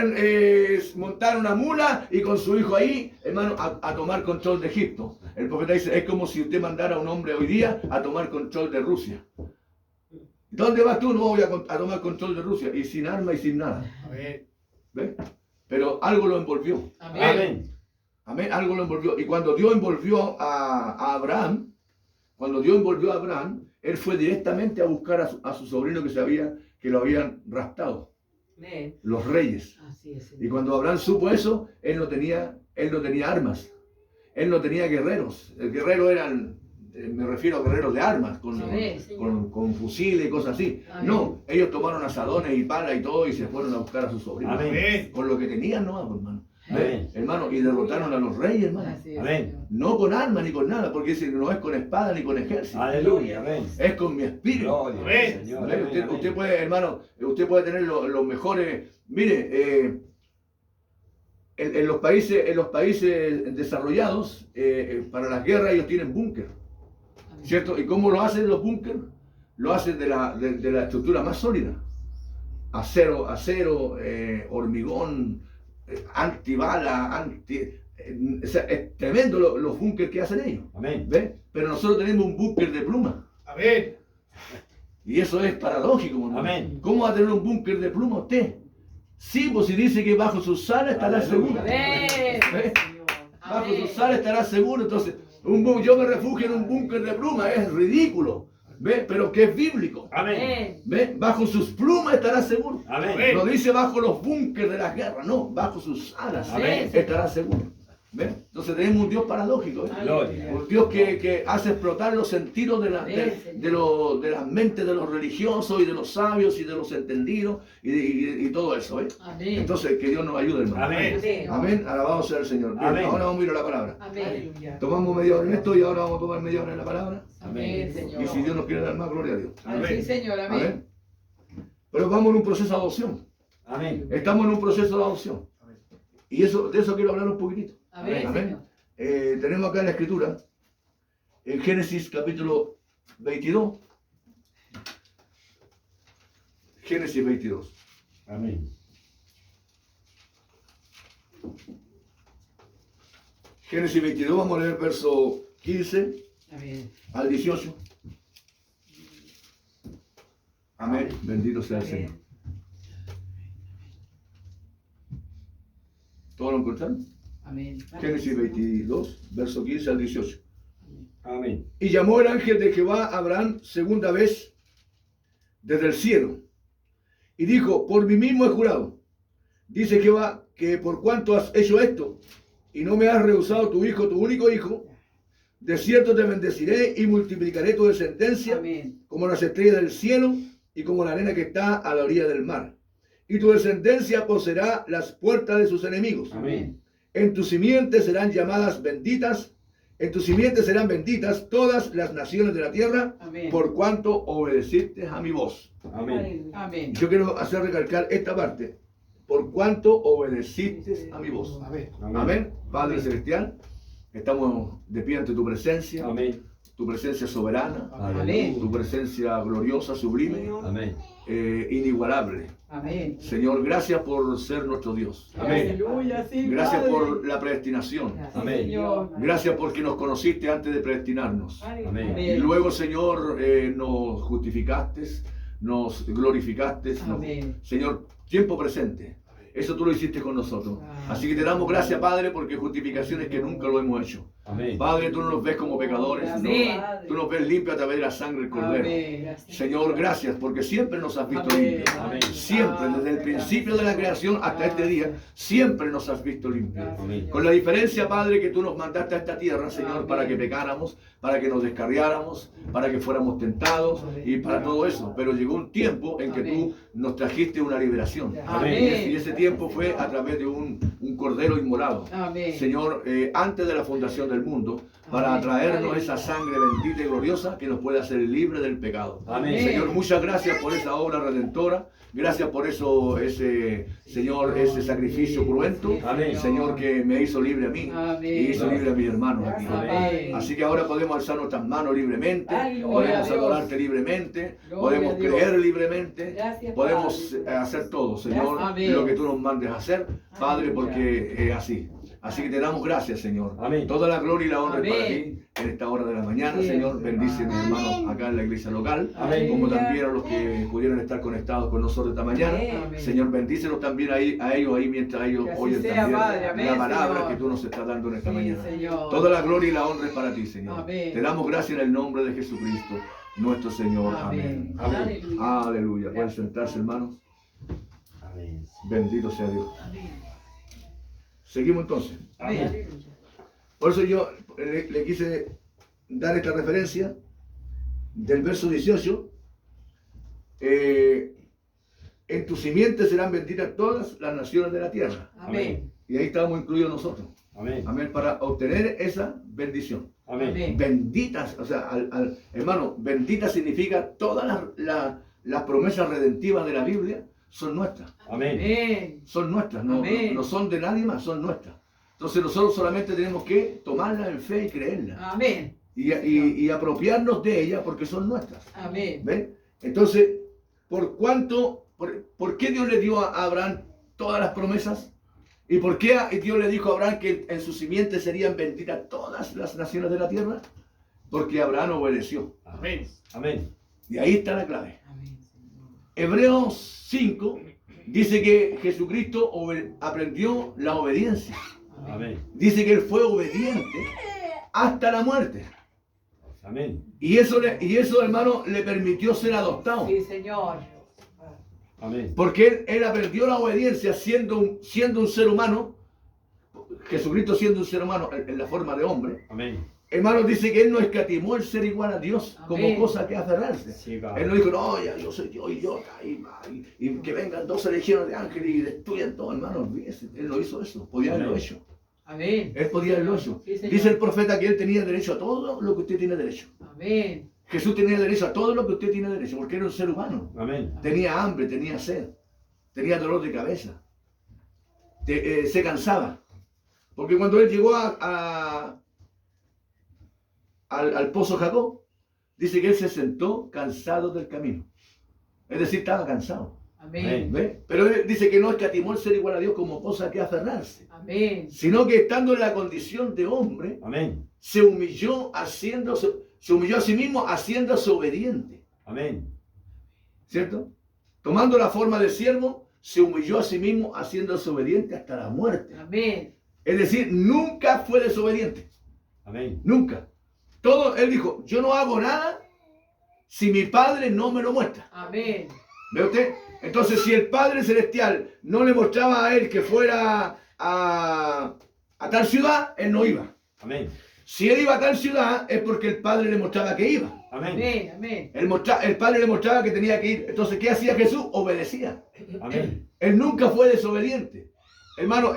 montar una mula, y con su hijo ahí, hermano, a tomar control de Egipto. El profeta dice, es como si usted mandara a un hombre hoy día a tomar control de Rusia. ¿Dónde vas tú? No voy a tomar control de Rusia. Y sin arma y sin nada. Amén. ¿Ve? Pero algo lo envolvió. Amén. Amén. Amén, algo lo envolvió. Y cuando Dios envolvió a Abraham, él fue directamente a buscar a su sobrino que lo habían raptado, Amén. los reyes. Así es, Y Señor. cuando Abraham supo eso, él no tenía armas. Él no tenía guerreros. El guerrero eran, me refiero a guerreros de armas, Amén, Señor. con fusiles y cosas así. Amén. No, ellos tomaron asadones y palas y todo y se fueron a buscar a su sobrino. Amén. Amén. Con lo que tenían, no, hermano. Amén. Hermano, y derrotaron a los reyes, hermano. Así es, Amén. Señor. No con armas ni con nada, porque dice, no es con espada ni con ejército. Aleluya. Amén. Es con mi espíritu. Gloria al Amén. Señor. ¿Vale? Amén, amén. Usted puede, hermano, usted puede tener los mejores. Mire, en los países desarrollados, para las guerras ellos tienen búnker, Amén. ¿cierto? ¿Y cómo lo hacen los búnker? Lo hacen de la estructura más sólida. Acero, hormigón, antibala, o sea, es tremendo los búnkers que hacen ellos. Amén. ¿Ve? Pero nosotros tenemos un búnker de pluma. Amén. Y eso es paradójico, hermano. Amén. ¿Cómo va a tener un búnker de pluma usted? Sí, pues si dice que bajo sus alas estará Aleluya. seguro. Amén. ¿Ve? Señor. Bajo Amén. sus alas estará seguro. Entonces, yo me refugio en un búnker de pluma. Es ridículo. ¿Ve? Pero que es bíblico. Amén. Amén. ¿Ve? Bajo sus plumas estará seguro. Amén. No dice bajo los búnkers de las guerras, no. Bajo sus alas Amén. estará seguro. ¿Ve? Entonces tenemos un Dios paradójico. ¿eh? Gloria. Un Dios que hace explotar los sentidos de las mentes de los religiosos y de los sabios y de los entendidos y todo eso. ¿eh? Amén. Entonces, que Dios nos ayude, hermano. Amén. Amén. Alabado sea el Señor. Bien, Amén. ahora vamos a ir a la palabra. Amén. Tomamos media hora en esto y ahora vamos a tomar media hora en la palabra. Amén, Señor. Y si Dios nos quiere dar más, gloria a Dios. Sí, Señor. Amén. Amén. Pero vamos en un proceso de adopción. Amén. Estamos en un proceso de adopción. Y de eso quiero hablar un poquitito. Amén, Amén. Señor. Tenemos acá en la escritura, en Génesis capítulo 22. Génesis 22. Amén. Génesis 22, vamos a leer verso 15 Amén. al 18. Amén. Bendito sea el Señor. Amén. ¿Todos lo encontraron? Amén. Génesis 22, verso 15 al 18. Amén. Y llamó el ángel de Jehová a Abraham segunda vez desde el cielo. Y dijo, por mí mismo he jurado. Dice Jehová, que por cuanto has hecho esto, y no me has rehusado tu hijo, tu único hijo, de cierto te bendeciré y multiplicaré tu descendencia Amén. como las estrellas del cielo y como la arena que está a la orilla del mar. Y tu descendencia poseerá las puertas de sus enemigos. Amén. En tu simiente serán llamadas benditas, En tu simiente serán benditas todas las naciones de la tierra, Amén. por cuanto obedeciste a mi voz. Amén. Amén. Yo quiero hacer recalcar esta parte. Por cuanto obedeciste a mi voz. Amén. Amén. Padre Celestial, estamos de pie ante tu presencia, Amén. tu presencia soberana, Amén. tu presencia gloriosa, sublime, Amén. inigualable. Amén. Señor, gracias por ser nuestro Dios. Amén. Aleluya, sí, Gracias Padre. por la predestinación. Gracias, Amén. Señor. Gracias porque nos conociste antes de predestinarnos. Amén. Y luego, Señor, nos justificaste, nos glorificaste. Amén. Señor, tiempo presente. Eso tú lo hiciste con nosotros. Así que te damos gracias, Padre, porque justificaciones que nunca lo hemos hecho. Amén. Padre, tú no nos ves como pecadores, no. Amén. Tú nos ves limpios a través de la sangre del Cordero. Amén. Señor, gracias, porque siempre nos has visto Amén. limpios. Amén. Siempre, desde el principio de la creación hasta este día, siempre nos has visto limpios. Amén. Con la diferencia, Padre, que tú nos mandaste a esta tierra, Señor, Amén. para que pecáramos, para que nos descarriáramos, para que fuéramos tentados y para todo eso. Pero llegó un tiempo en que Amén. tú nos trajiste una liberación. Amén. Y ese tiempo fue a través de un cordero inmolado. Amén. Señor, antes de la fundación del mundo, para Amén. traernos esa sangre bendita y gloriosa que nos puede hacer libre del pecado. Amén. Señor, muchas gracias por esa obra redentora. Gracias por eso, Señor, ese sacrificio cruento. Amén. Señor, que me hizo libre a mí Amén. y hizo libre a mis hermanos aquí. Amén. Así que ahora podemos alzar nuestras manos libremente, Aleluya, podemos Dios. adorarte libremente, Gloria podemos a Dios. creer libremente, Gracias, podemos Padre. hacer todo, Señor, Amén. lo que tú nos mandes a hacer, Padre, Aleluya. porque es así. Así que te damos gracias, Señor. Amén. Toda la gloria y la honra es para Amén. ti en esta hora de la mañana, Sí, Señor. Bendice a mis Amén. hermanos acá en la iglesia local, Amén. como también a los que pudieron estar conectados con nosotros esta mañana. Amén. Señor, bendícelos también ahí, a ellos ahí mientras ellos Que así oyen sea, también Padre. Amén, la palabra Señor. que tú nos estás dando en esta Sí, mañana. Señor. Toda la gloria y la honra es para ti, Señor. Amén. Te damos gracias en el nombre de Jesucristo, nuestro Señor. Amén. Amén. Amén. Aleluya. Aleluya. Pueden Gracias. sentarse, hermanos. Amén. Bendito sea Dios. Amén. Seguimos entonces. Amén. Por eso yo le quise dar esta referencia del verso 18. En tu simiente serán benditas todas las naciones de la tierra. Amén. Y ahí estábamos incluidos nosotros. Amén. Amén. Para obtener esa bendición. Amén. Amén. Benditas, o sea, hermano, bendita significa todas las promesas redentivas de la Biblia son nuestras. Amén. Amén. Son nuestras, no, Amén. no son de nadie más, son nuestras. Entonces nosotros solamente tenemos que tomarlas en fe y creerlas. Amén. Y apropiarnos de ellas porque son nuestras. Amén. ¿Ven? Entonces, ¿por qué Dios le dio a Abraham todas las promesas? ¿Y por qué Dios le dijo a Abraham que en su simiente serían benditas todas las naciones de la tierra? Porque Abraham obedeció. Amén. Amén. Y ahí está la clave. Amén, Señor. Hebreos 5 dice que Jesucristo aprendió la obediencia. Amén. Dice que Él fue obediente hasta la muerte. Amén. Y eso, hermano, le permitió ser adoptado. Sí, Señor. Amén. Porque él aprendió la obediencia siendo un ser humano. Jesucristo siendo un ser humano en la forma de hombre. Amén. Hermano, dice que Él no escatimó el ser igual a Dios como Amén. cosa que aferrarse. Sí, va. Él no dijo, no, ya yo soy Dios y yo acá, y que vengan 12 legiones de ángeles y destruyan todo, hermano. Olvídese. Él no hizo eso. Podía haberlo Amén. hecho. Amén. Él podía haberlo hecho. Sí, Señor. Dice el profeta que Él tenía derecho a todo lo que usted tiene derecho. Amén. Jesús tenía derecho a todo lo que usted tiene derecho, porque era un ser humano. Amén. Tenía hambre, tenía sed, tenía dolor de cabeza, se cansaba. Porque cuando él llegó al pozo Jacob, dice que él se sentó cansado del camino. Es decir, estaba cansado. Amén. ¿Ve? Pero él dice que no escatimó el ser igual a Dios como cosa que aferrarse, Amén. sino que estando en la condición de hombre, Amén. se humilló a sí mismo haciéndose obediente. Amén. ¿Cierto? Tomando la forma de siervo, se humilló a sí mismo haciéndose obediente hasta la muerte. Amén. Es decir, nunca fue desobediente. Amén. Nunca. Todo, él dijo, yo no hago nada si mi Padre no me lo muestra. Amén. ¿Ve usted? Entonces, si el Padre Celestial no le mostraba a él que fuera a tal ciudad, él no iba. Amén. Si él iba a tal ciudad, es porque el Padre le mostraba que iba. Amén. Amén. Amén. El Padre le mostraba que tenía que ir. Entonces, ¿qué hacía Jesús? Obedecía. Amén. Él nunca fue desobediente. Hermano,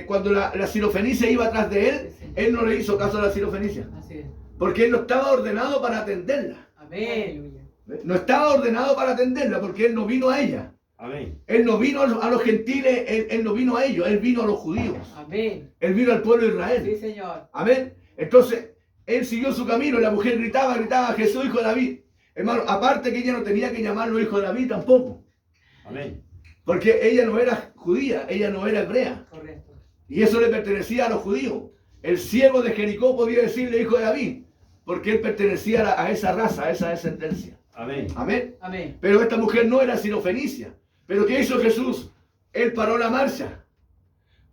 cuando la sirofenicia iba atrás de él, él no le hizo caso a la sirofenicia. Así es. Porque él no estaba ordenado para atenderla. Amén. No estaba ordenado para atenderla porque él no vino a ella. Amén. Él no vino a los gentiles, él no vino a ellos, él vino a los judíos. Amén. Él vino al pueblo de Sí, Israel. Señor. Amén. Entonces, él siguió su camino y la mujer gritaba, Jesús, hijo de David. Hermano, aparte que ella no tenía que llamarlo hijo de David tampoco. Amén. Porque ella no era judía, ella no era hebrea. Correcto. Y eso le pertenecía a los judíos. El ciego de Jericó podía decirle hijo de David, porque él pertenecía a esa raza, a esa descendencia. Amén. Amén. Amén. Pero esta mujer no era sino fenicia. ¿Pero qué hizo Jesús? Él paró la marcha.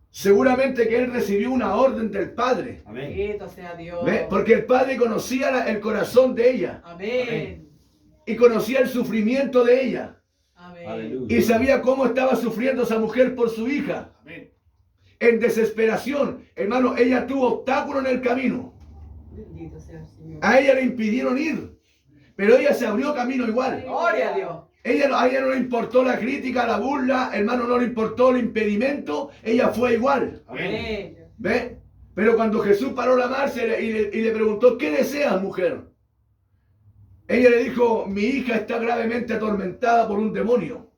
Seguramente que él recibió una orden del Padre. Amén. Bendito sea Dios. ¿Ve? Porque el Padre conocía el corazón de ella Amén. y conocía el sufrimiento de ella. Amén. Aleluya. Y sabía cómo estaba sufriendo esa mujer por su hija. En desesperación. Hermano, ella tuvo obstáculos en el camino. Bendito sea el Señor. A ella le impidieron ir. Pero ella se abrió camino igual. Gloria a Dios. A ella no le importó la crítica, la burla, hermano, no le importó el impedimento, ella fue igual. Amén. ¿Ve? Pero cuando Jesús paró la marcha y le preguntó, ¿qué deseas, mujer? Ella le dijo, mi hija está gravemente atormentada por un demonio.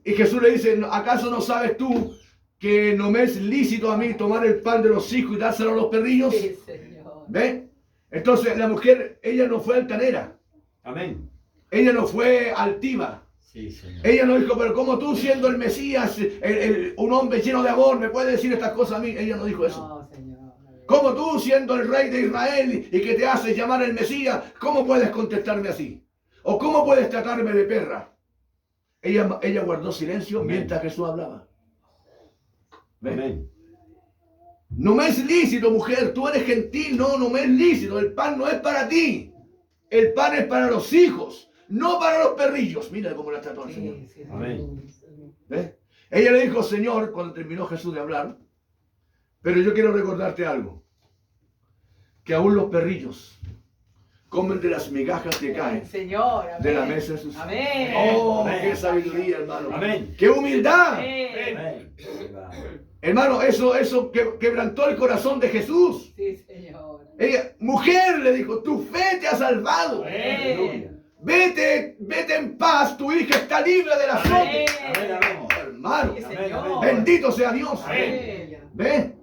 Y Jesús le dice, ¿acaso no sabes tú que no me es lícito a mí tomar el pan de los hijos y dárselo a los perrillos? Sí, Señor. ¿Ve? Entonces la mujer, ella no fue altanera. Amén. Ella no fue altiva. Sí, Señor. Ella no dijo, pero ¿cómo tú siendo el Mesías, un hombre lleno de amor, me puedes decir estas cosas a mí? Ella no dijo eso. No, Señor. Amén. ¿Cómo tú siendo el rey de Israel y que te haces llamar el Mesías, cómo puedes contestarme así? ¿O cómo puedes tratarme de perra? Ella guardó silencio Amén. mientras Jesús hablaba. ¿Ve? Amén. No me es lícito, mujer, tú eres gentil, no me es lícito, el pan no es para ti. El pan es para los hijos, no para los perrillos. Mira cómo la trató el Señor. Sí, sí, Amén. ¿Ves? Ella le dijo, Señor, cuando terminó Jesús de hablar, pero yo quiero recordarte algo, que aún los perrillos comen de las migajas que caen Señor. Amén. de la mesa de sus hijos. Amén. Oh, Amén. qué sabiduría, hermano. Amén. Qué humildad. Amén. Amén. Hermano, eso quebrantó el corazón de Jesús. Sí, Señor. Ella, mujer, le dijo, tu fe te ha salvado. Amén. Vete en paz, tu hija está libre del azote. Amén. Amén. Oh, hermano, Sí, Amén, Señor. amén. bendito sea Dios. Amén. ¿Ve?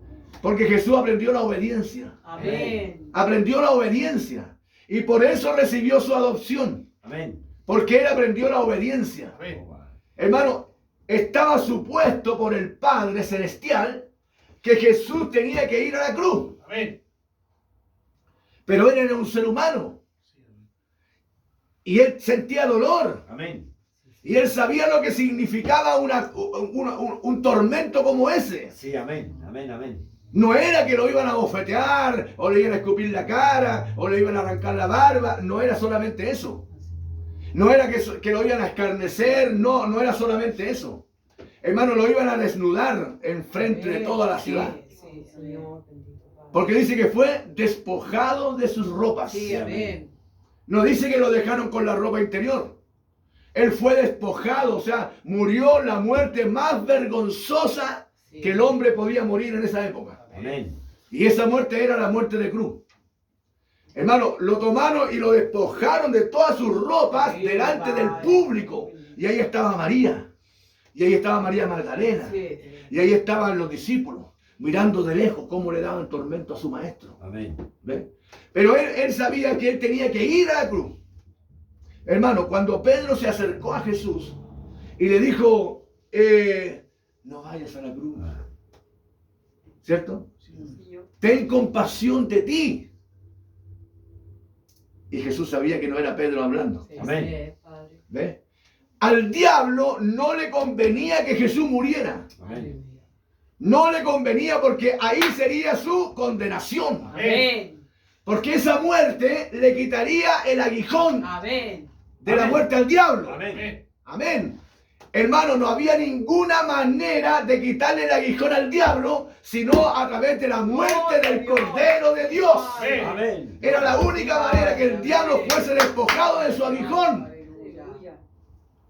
Porque Jesús aprendió la obediencia. Amén. Aprendió la obediencia. Y por eso recibió su adopción. Amén. Porque él aprendió la obediencia. Hermano, estaba supuesto por el Padre Celestial que Jesús tenía que ir a la cruz. Pero él era un ser humano. Y él sentía dolor. Amén. Y él sabía lo que significaba un tormento como ese. Sí, amén. Amén. Amén. No era que lo iban a bofetear, o le iban a escupir la cara, o le iban a arrancar la barba. No era solamente eso. No era que lo iban a escarnecer. No era solamente eso. Hermano, lo iban a desnudar en frente de toda la ciudad. Sí, Señor. Bendito Padre. Porque dice que fue despojado de sus ropas. Sí, amén. No dice que lo dejaron con la ropa interior. Él fue despojado, o sea, murió la muerte más vergonzosa Sí. que el hombre podía morir en esa época. Amén. Y esa muerte era la muerte de cruz. Hermano, lo tomaron y lo despojaron de todas sus ropas Sí, delante del Padre. público. Y ahí estaba María. Y ahí estaba María Magdalena. Sí. Y ahí estaban los discípulos, mirando de lejos cómo le daban tormento a su maestro. Amén. ¿Ve? Pero él sabía que él tenía que ir a la cruz. Hermano, cuando Pedro se acercó a Jesús y le dijo, no vayas a la cruz, ¿cierto? Señor. Ten compasión de ti. Y Jesús sabía que no era Pedro hablando. Sí, Amén. sí, Padre. ¿Ve? Al diablo no le convenía que Jesús muriera. Amén. No le convenía porque ahí sería su condenación. Amén. Porque esa muerte le quitaría el aguijón Amén. de la Amén. muerte al diablo. Amén. Amén. Hermano, no había ninguna manera de quitarle el aguijón al diablo, sino a través de la muerte del Cordero de Dios. Amén. Era la única manera que el diablo fuese despojado de su aguijón. Aleluya.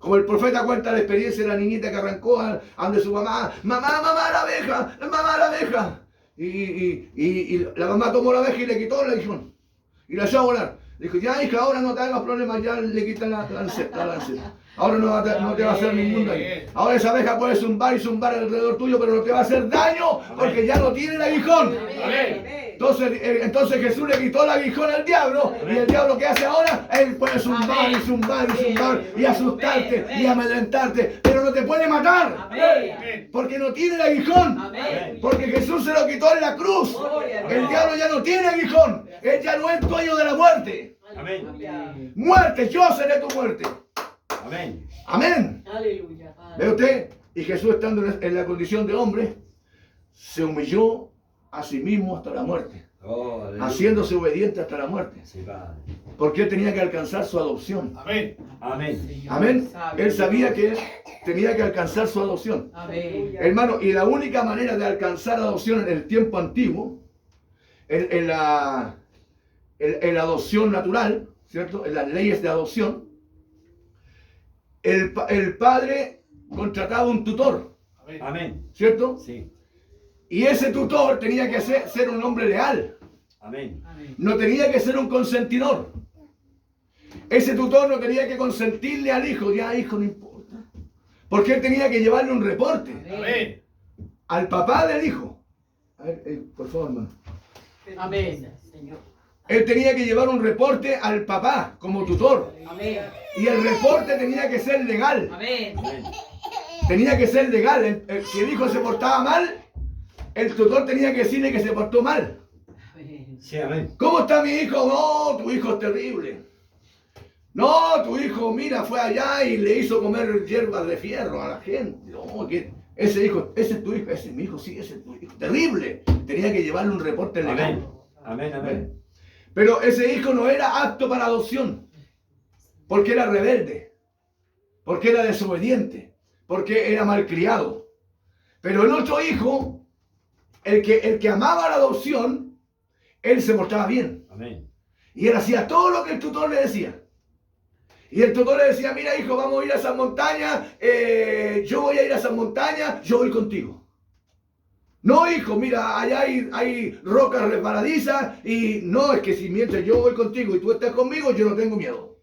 Como el profeta cuenta la experiencia de la niñita que arrancó a donde su mamá, mamá, la abeja, mamá, la abeja. Y la mamá tomó la abeja y le quitó el aguijón. Y la echó a volar. Dijo, ya hija, ahora no te hagas problemas, ya le quitan la lanceta. Ahora no te va a hacer ningún daño. Ahora esa abeja puede zumbar y zumbar alrededor tuyo, pero no te va a hacer daño porque ya no tiene el aguijón. Entonces Jesús le quitó el aguijón al diablo y el diablo que hace ahora, él puede zumbar y zumbar y zumbar y asustarte y amedrentarte, pero no te puede matar porque no tiene el aguijón, porque Jesús se lo quitó en la cruz. El diablo ya no tiene aguijón, él ya no es dueño de la muerte. Amén. Muerte, yo seré tu muerte. Amén. Amén. Aleluya. ¿Ve usted? Y Jesús, estando en la condición de hombre, se humilló a sí mismo hasta la muerte, Oh, aleluya. haciéndose obediente hasta la muerte, Sí, Padre. porque él tenía que alcanzar su adopción. Amén. Amén. Amén. Él sabía que él tenía que alcanzar su adopción. Amén. Hermano, y la única manera de alcanzar adopción en el tiempo antiguo, en la adopción natural, ¿cierto? En las leyes de adopción, el padre contrataba un tutor, Amén. Amén. ¿cierto? Sí. Y ese tutor tenía que ser un hombre leal, Amén. no tenía que ser un consentidor. Ese tutor no tenía que consentirle al hijo, ya hijo no importa, porque él tenía que llevarle un reporte Amén. al papá del hijo. A ver, por favor, hermano. Amén. Él tenía que llevar un reporte al papá como tutor. Amén. Y el reporte tenía que ser legal. Amén. Amén. Tenía que ser legal. Si el hijo se portaba mal, el tutor tenía que decirle que se portó mal. Sí, amén. ¿Cómo está mi hijo? No, tu hijo es terrible. No, tu hijo, mira, fue allá y le hizo comer hierbas de fierro a la gente. No, que ese hijo, ese es tu hijo, ese es mi hijo, sí, ese es tu hijo. Terrible. Tenía que llevarle un reporte legal. Amén. Amén. Amén. Pero ese hijo no era apto para adopción, porque era rebelde, porque era desobediente, porque era malcriado. Pero el otro hijo, el que amaba la adopción, él se portaba bien. Amén. Y él hacía todo lo que el tutor le decía. Y el tutor le decía, mira hijo, vamos a ir a esas montañas, yo voy a ir a esas montañas, yo voy contigo. No, hijo, mira, allá hay rocas resbaladizas y no, es que si mientras yo voy contigo y tú estás conmigo, yo no tengo miedo.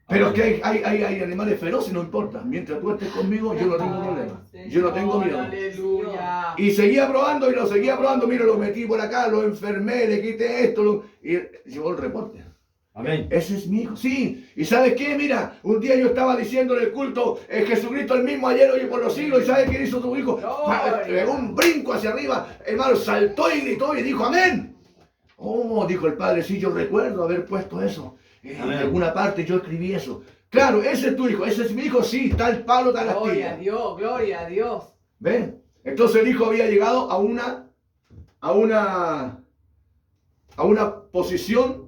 Pero es que hay animales feroces, no importa. Mientras tú estés conmigo, yo no tengo problema. Yo no tengo miedo. Aleluya. Y seguía probando y lo seguía probando. Mira, lo metí por acá, lo enfermé, le quité esto. Y llevó el reporte. Amén. Ese es mi hijo, sí. ¿Y sabes qué? Mira, un día yo estaba diciendo en el culto, Jesucristo el mismo ayer, hoy y por los siglos. ¿Y sabes qué hizo tu hijo? Pegó un brinco hacia arriba, hermano, saltó y gritó y dijo, amén. Oh, dijo el padre, sí, yo recuerdo haber puesto eso. En alguna parte yo escribí eso. Claro, ese es tu hijo, ese es mi hijo, sí, tal palo, tal Gloria a astilla. Dios, gloria a Dios. ¿Ven? Entonces el hijo había llegado a una posición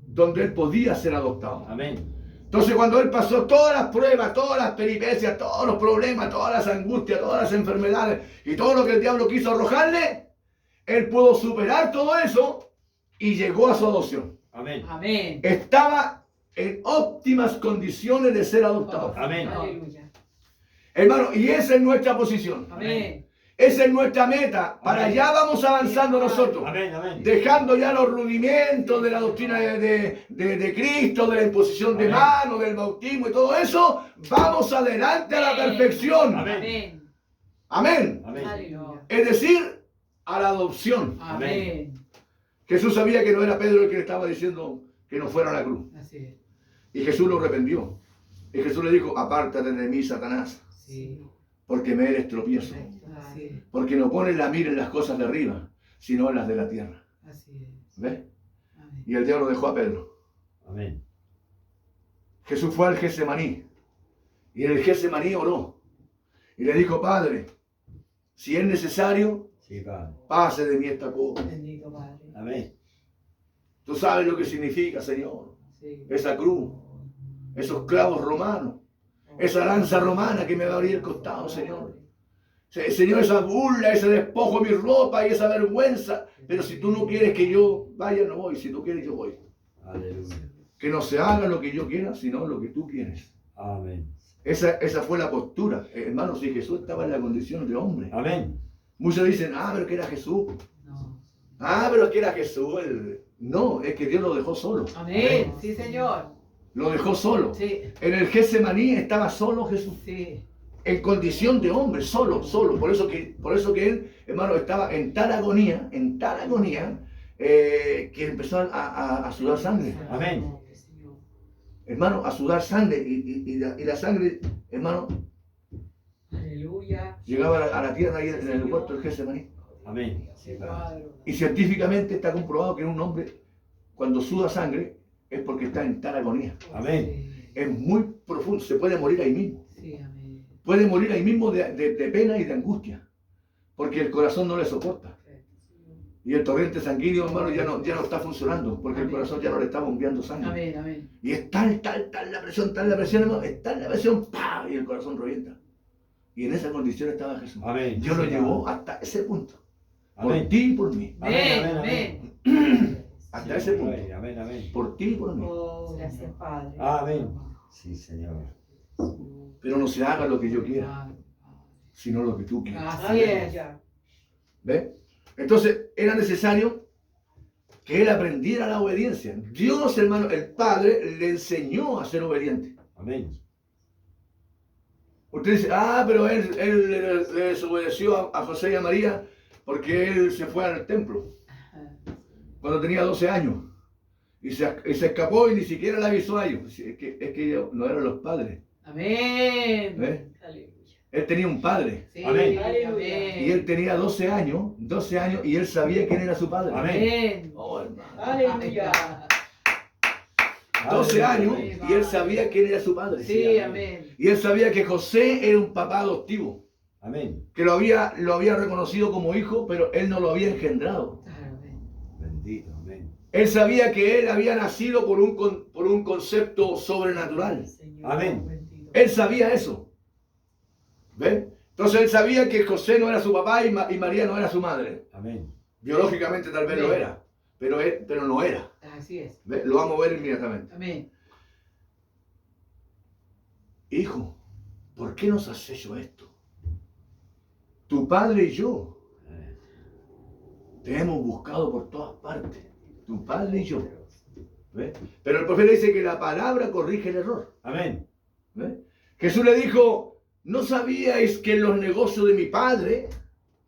donde él podía ser adoptado. Amén. Entonces cuando él pasó todas las pruebas, todas las peripecias, todos los problemas, todas las angustias, todas las enfermedades y todo lo que el diablo quiso arrojarle, él pudo superar todo eso y llegó a su adopción. Amén. Amén. Estaba en óptimas condiciones de ser adoptado. Amén. Aleluya. Hermano, y esa es nuestra posición. Amén. Esa es nuestra meta. Para allá vamos avanzando nosotros. Amén. Amén. Dejando ya los rudimentos de la doctrina de Cristo, de la imposición de Amén. manos, del bautismo y todo eso, vamos adelante a la perfección. Amén. Amén. Amén. Amén. Aleluya. Es decir, a la adopción. Amén. Jesús sabía que no era Pedro el que le estaba diciendo que no fuera a la cruz. Así es. Y Jesús lo arrepintió. Y Jesús le dijo, apártate de mí, Satanás, Sí. porque me eres tropiezo. Así es. Porque no pones la mira en las cosas de arriba, sino en las de la tierra. Así es. ¿Ves? Amén. Y el diablo dejó a Pedro. Amén. Jesús fue al Getsemaní. Y en el Getsemaní oró. Y le dijo, Padre, si es necesario, Sí, Padre. pase de mí esta copa. Bendito Padre. Amén. Tú sabes lo que significa, Señor. Sí. Esa cruz, esos clavos romanos, esa lanza romana que me va a abrir el costado, Señor. Señor, esa burla, ese despojo de mi ropa y esa vergüenza. Pero si tú no quieres que yo vaya, no voy. Si tú quieres, yo voy. Aleluya. Que no se haga lo que yo quiera, sino lo que tú quieres. Amén. Esa fue la postura. Hermanos, si Jesús estaba en la condición de hombre. Amén. Muchos dicen, pero que era Jesús. No. Pero que era Jesús. No, es que Dios lo dejó solo. Amén. Sí, Señor. Lo dejó solo. Sí. En el Getsemaní estaba solo Jesús. Sí. En condición de hombre, solo. Por eso que él, hermano, estaba en tal agonía, que empezó a sudar sangre. Amén. Hermano, a sudar sangre. Y la sangre, hermano, Aleluya. llegaba a la tierra ahí en el huerto del Getsemaní. Amén. Sí, Padre. Y científicamente está comprobado que un hombre, cuando suda sangre, es porque está en tal agonía. Amén. Es muy profundo, se puede morir ahí mismo. Sí, amén. Puede morir ahí mismo de pena y de angustia, porque el corazón no le soporta. Y el torrente sanguíneo, hermano, ya no está funcionando, porque el corazón ya no le está bombeando sangre. Amén, amén. Y es tal la presión, hermano, es tal la presión, ¡pah! Y el corazón revienta. Y en esa condición estaba Jesús. Amén. Dios lo Sí, llevó hasta ese punto. Por Amén. ti y por mí. Amén, Amén, amén. Hasta ese punto. Amén, amén. Por ti y por mí. Oh, gracias, Padre. Amén. Sí, Señor. Pero no se haga lo que yo quiera, sino lo que tú quieras. Así es. ¿Ves? Entonces era necesario que él aprendiera la obediencia. Dios, hermano, el Padre, le enseñó a ser obediente. Amén. Usted dice, pero él le desobedeció a José y a María porque él se fue al templo cuando tenía 12 años y se escapó y ni siquiera le avisó a ellos. Es que ellos no eran los padres. Amén. ¿Ves? Aleluya. Él tenía un padre Sí, Amén. amén. y él tenía 12 años y él sabía quién era su padre. Amén. Oh, hermano. Aleluya. 12 años Aleluya. y él sabía quién era su padre. Sí, amén. Y él sabía que José era un papá adoptivo, Amén. que lo había reconocido como hijo, pero él no lo había engendrado. Amén. Bendito. Amén. Él sabía que él había nacido por un concepto sobrenatural. Amén. Él sabía eso. ¿Ven? Entonces él sabía que José no era su papá y María no era su madre. Amén. Biológicamente tal vez lo era, pero no era. Así es. ¿Ven? Lo vamos a ver inmediatamente. Amén. Hijo, ¿por qué nos has hecho esto? Tu padre y yo te hemos buscado por todas partes. Tu padre y yo. ¿Ves? Pero el profeta dice que la palabra corrige el error. Amén. ¿Ves? Jesús le dijo, ¿no sabíais que en los negocios de mi padre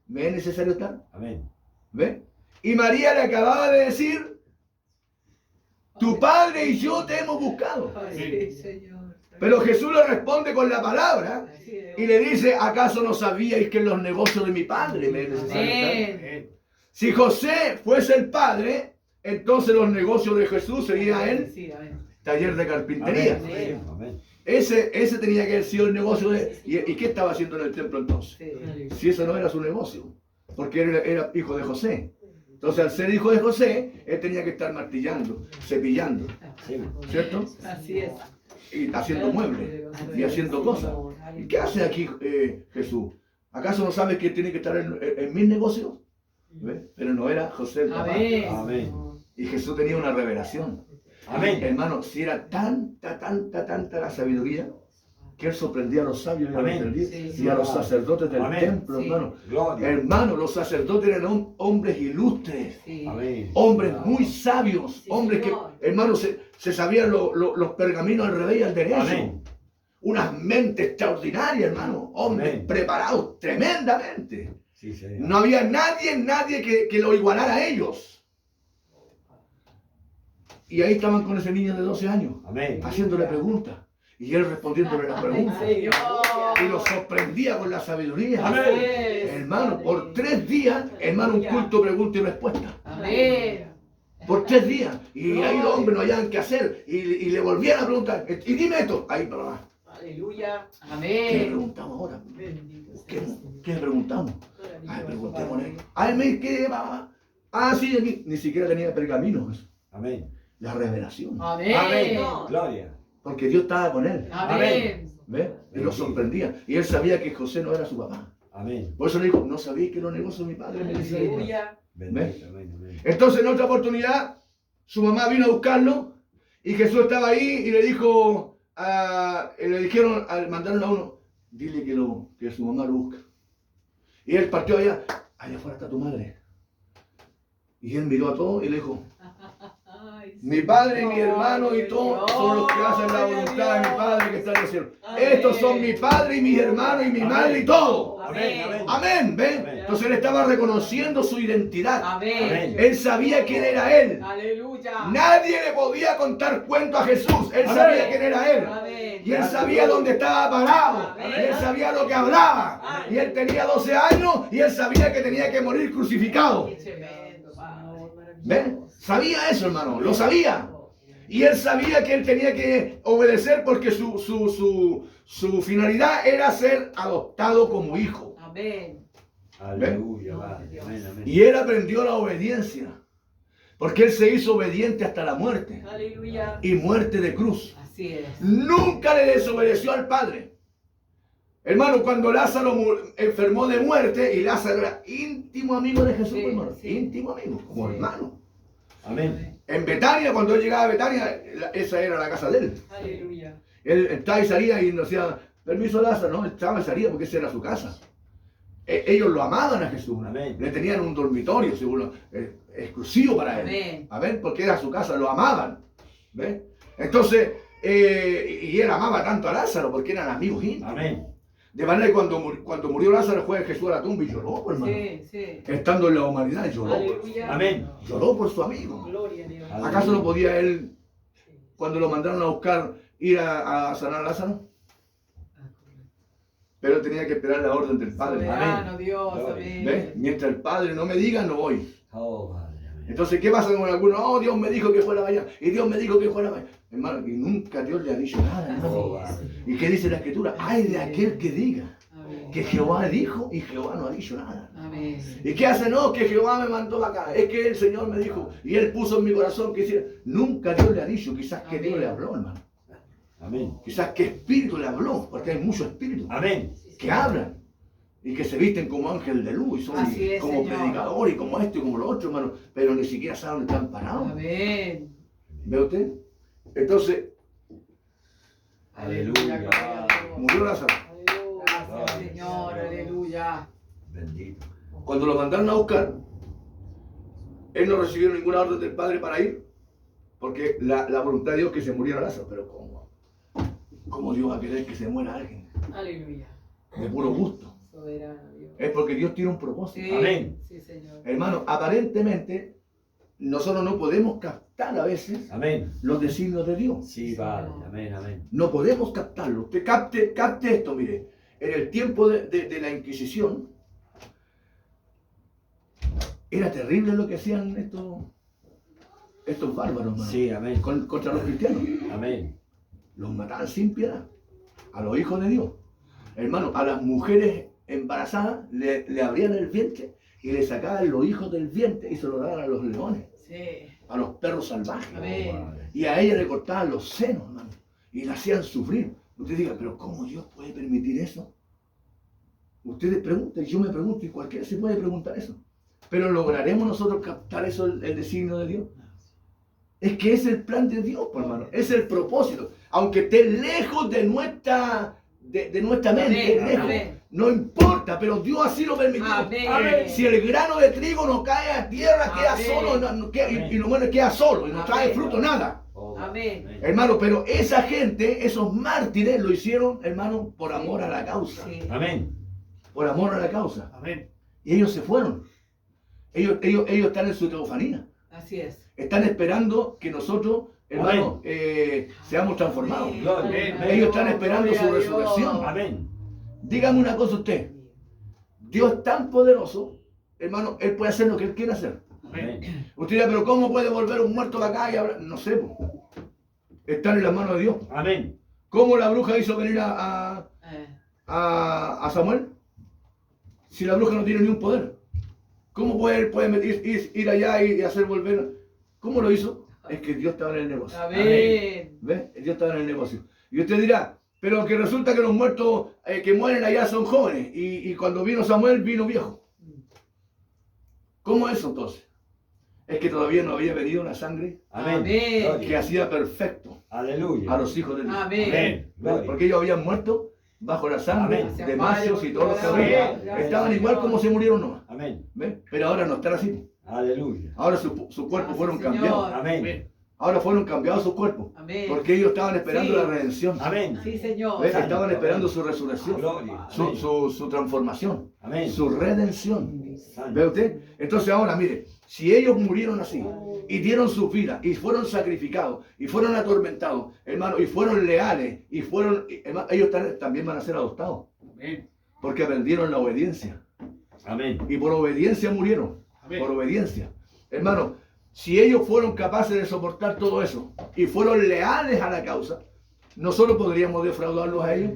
me es necesario estar? Amén. ¿Ves? Y María le acababa de decir, tu padre y yo te hemos buscado. Sí, Señor. Pero Jesús le responde con la palabra Así es. y le dice, ¿acaso no sabíais que en los negocios de mi padre me es necesario estar? Amén. Si José fuese el padre, entonces los negocios de Jesús serían el Sí, amén. taller de carpintería. Amén. Amén. Ese tenía que haber sido el negocio de... ¿Y qué estaba haciendo en el templo entonces? Sí. Si eso no era su negocio, porque él era hijo de José. Entonces, al ser hijo de José, él tenía que estar martillando, cepillando, ¿cierto? Así es. Y haciendo muebles y haciendo cosas. ¿Y qué hace aquí Jesús? ¿Acaso no sabes que tiene que estar en mis negocios? ¿Ves? Pero no era José el papá. Amén. Amén. Y Jesús tenía una revelación. Amén. Hermano, si era tanta la sabiduría, que él sorprendía a los sabios y a los Amén. entendidos y a los sacerdotes del Amén. templo, Sí. hermano. Gloria. Hermano, los sacerdotes eran hombres ilustres, Sí. Amén. hombres muy sabios, Sí, hombres que, Señor. hermano, se sabían los pergaminos al revés y al derecho. Amén. Unas mentes extraordinarias, hermano, hombres Amén. preparados tremendamente. Sí, Señor. No había nadie que lo igualara a ellos. Y ahí estaban con ese niño de 12 años, Amén. haciéndole preguntas. Y él respondiéndole las preguntas. Señor. Y los sorprendía con la sabiduría. Amén. Así es. Hermano, por 3 días, hermano, un culto pregunta y respuesta. Amén. Por 3 días. Y ahí los hombres no hallaban qué hacer. Y le volvían a preguntar. Y dime esto. Ahí, papá. Aleluya. ¿Qué le Amén. preguntamos ahora? Bendito ¿Qué, sea. qué le preguntamos? Ay, Maravilloso, preguntémosle. Padre. Ay, me qué, papá. Sí, aquí. Ni siquiera tenía pergaminos. Amén. La revelación. Amén. Amén. Gloria. Porque Dios estaba con él. Amén. ¿Ves? Y lo sorprendía. Y él sabía que José no era su papá. Amén. Por eso le dijo, no sabía que los negocios de mi padre me decían. Aleluya. Bendito. Amén. Amén. Entonces, en otra oportunidad, su mamá vino a buscarlo y Jesús estaba ahí y le dijo, le dijeron, mandaron a uno, dile que su mamá lo busca. Y él partió allá afuera está tu madre. Y él miró a todos y le dijo, Ay, mi padre y mi hermano y todos son los que hacen la voluntad de mi padre que está en el cielo. Estos son mi padre y mis hermanos y mi madre y todo. Amén, amén. Amén, ¿ven? Amén. Entonces él estaba reconociendo su identidad. Amén. Él sabía quién era él. Aleluya. Nadie le podía contar cuento a Jesús. Él Amén. sabía quién era él. Amén. Y él sabía dónde estaba parado. Amén. Y él sabía lo que hablaba. Amén. Y él tenía 12 años y él sabía que tenía que morir crucificado. Qué tremendo, Padre. ¿Ven? Sabía eso, hermano. Lo sabía. Y él sabía que él tenía que obedecer porque su finalidad era ser adoptado como hijo. Amén. Aleluya, Padre. Amén, amén. Y él aprendió la obediencia. Porque él se hizo obediente hasta la muerte. Aleluya. Y muerte de cruz. Así es. Nunca le desobedeció al Padre. Hermano, cuando Lázaro enfermó de muerte, y Lázaro era íntimo amigo de Jesús, Sí, hermano. sí. Íntimo amigo, como Sí. hermano. Amén. En Betania, cuando él llegaba a Betania, esa era la casa de él. Aleluya. Él estaba y salía y decía, permiso Lázaro, no, él estaba y salía porque esa era su casa. Ellos lo amaban a Jesús. Amén. Le tenían un dormitorio seguro, exclusivo para él. Amén. Amén, porque era su casa, lo amaban. ¿Ves? Entonces, y él amaba tanto a Lázaro porque eran amigos íntimos. Amén. De manera que cuando murió Lázaro fue Jesús a la tumba y lloró, pues, hermano. Sí, sí. Estando en la humanidad, lloró. Aleluya. Amén. Lloró por su amigo. Gloria a Dios. ¿Acaso no podía él, cuando lo mandaron a buscar, ir a sanar a Lázaro? Pero tenía que esperar la orden del Padre. Soberano Dios. Gloria. Amén. ¿Ves? Mientras el Padre no me diga, no voy. Oh, Padre. Amén. Entonces, ¿qué pasa con algunos? Oh, Dios me dijo que fuera allá. Y Dios me dijo que fuera allá. Hermano, y nunca Dios le ha dicho nada, hermano. Oh, Padre. ¿Y qué dice la Escritura? Ay de aquel que diga Amén. que Jehová dijo y Jehová no ha dicho nada. Amén. ¿Y qué hace? No, que Jehová me mandó acá. Es que el Señor me dijo y Él puso en mi corazón que hiciera. Nunca Dios le ha dicho. Quizás que Dios le habló, hermano. Amén. Quizás que Espíritu le habló, porque hay muchos espíritus Amén. que hablan y que se visten como ángel de luz y son Así es, como Señor. predicadores y como esto y como lo otro, hermano. Pero ni siquiera saben dónde están parados. Amén. ¿Ve usted? Entonces, Aleluya. Gloria a Dios. murió Lázaro. Gracias, Señor. Aleluya. Bendito. Cuando lo mandaron a buscar, él no recibió ninguna orden del Padre para ir, porque la voluntad de Dios es que se muriera Lázaro. Pero ¿cómo Dios va a querer que se muera alguien? Aleluya. De puro gusto. Soberano Dios. Es porque Dios tiene un propósito. Sí. Amén. Sí, Señor. Hermano, aparentemente, nosotros no podemos captar a veces Amén. los designios de Dios. Sí, Padre. Amén, amén. No podemos captarlo. Usted capte esto, mire. En el tiempo de la Inquisición, era terrible lo que hacían estos bárbaros, hermano, Sí, amén. contra los cristianos. Amén. Los mataban sin piedad. A los hijos de Dios. Hermano, a las mujeres embarazadas le abrían el vientre y le sacaban los hijos del vientre y se los daban a los leones, Sí. a los perros salvajes. Amén. Oh, Padre. Y a ella le cortaban los senos, hermano, y la hacían sufrir. Usted diga, pero ¿cómo Dios puede permitir eso? Ustedes preguntan, y yo me pregunto, y cualquiera se puede preguntar eso. Pero ¿lograremos nosotros captar eso, el designio de Dios? Es que es el plan de Dios, pues, hermano. Es el propósito. Aunque esté lejos de nuestra mente, Amén, lejos, amén. no importa, pero Dios así lo permitió. Amén. Si el grano de trigo no cae a tierra, queda Amén. solo, y lo bueno queda solo, y no trae Amén. fruto nada. Oh, Amén. Hermano, pero esa gente, esos mártires, lo hicieron, hermano, por amor a la causa. Sí. Amén. Por amor a la causa. Amén. Y ellos se fueron. Ellos están en su teofanía. Así es. Están esperando que nosotros, hermano, seamos transformados. Amén. Gloria. Ellos están esperando Gloria su a Dios. resurrección. Amén. Dígame una cosa usted. Dios es tan poderoso, hermano, Él puede hacer lo que Él quiere hacer. Amén. Usted dirá, pero ¿cómo puede volver un muerto de acá y hablar? No sé, po. Están en las manos de Dios. Amén. ¿Cómo la bruja hizo venir a Samuel? Si la bruja no tiene ni un poder. ¿Cómo puede ir allá y hacer volver? ¿Cómo lo hizo? Es que Dios estaba en el negocio. Amén. ¿Ves? Dios estaba en el negocio. Y usted dirá, pero que resulta que los muertos que mueren allá son jóvenes. Y cuando vino Samuel, vino viejo. ¿Cómo es eso entonces? es que todavía no había venido la sangre Amén. Amén. Gloria. que hacía perfecto Aleluya. a los hijos de Dios. Amén. Amén. Gloria. Porque ellos habían muerto bajo la sangre Amén. de machos y todos los que Amén. habían. Estaban igual como se murieron nomás. Amén. ¿Ves? Pero ahora no están así. Aleluya. Ahora su cuerpo Ah, fueron sí, cambiados. Señor. Amén. Ahora fueron cambiados sus cuerpos. Amén. Porque ellos estaban esperando Sí. la redención. Amén. Sí, Señor. ¿Ves? Santo. Estaban esperando su resurrección, Gloria. su transformación, Amén. su redención. Santo. ¿Ve usted? Entonces ahora, mire, si ellos murieron así y dieron su vida y fueron sacrificados y fueron atormentados, hermano, y fueron leales y fueron, hermano, ellos también van a ser adoptados. Porque aprendieron la obediencia. Amén. Y por obediencia murieron. Amén. Por obediencia. Hermano, si ellos fueron capaces de soportar todo eso y fueron leales a la causa, nosotros podríamos defraudarlos a ellos.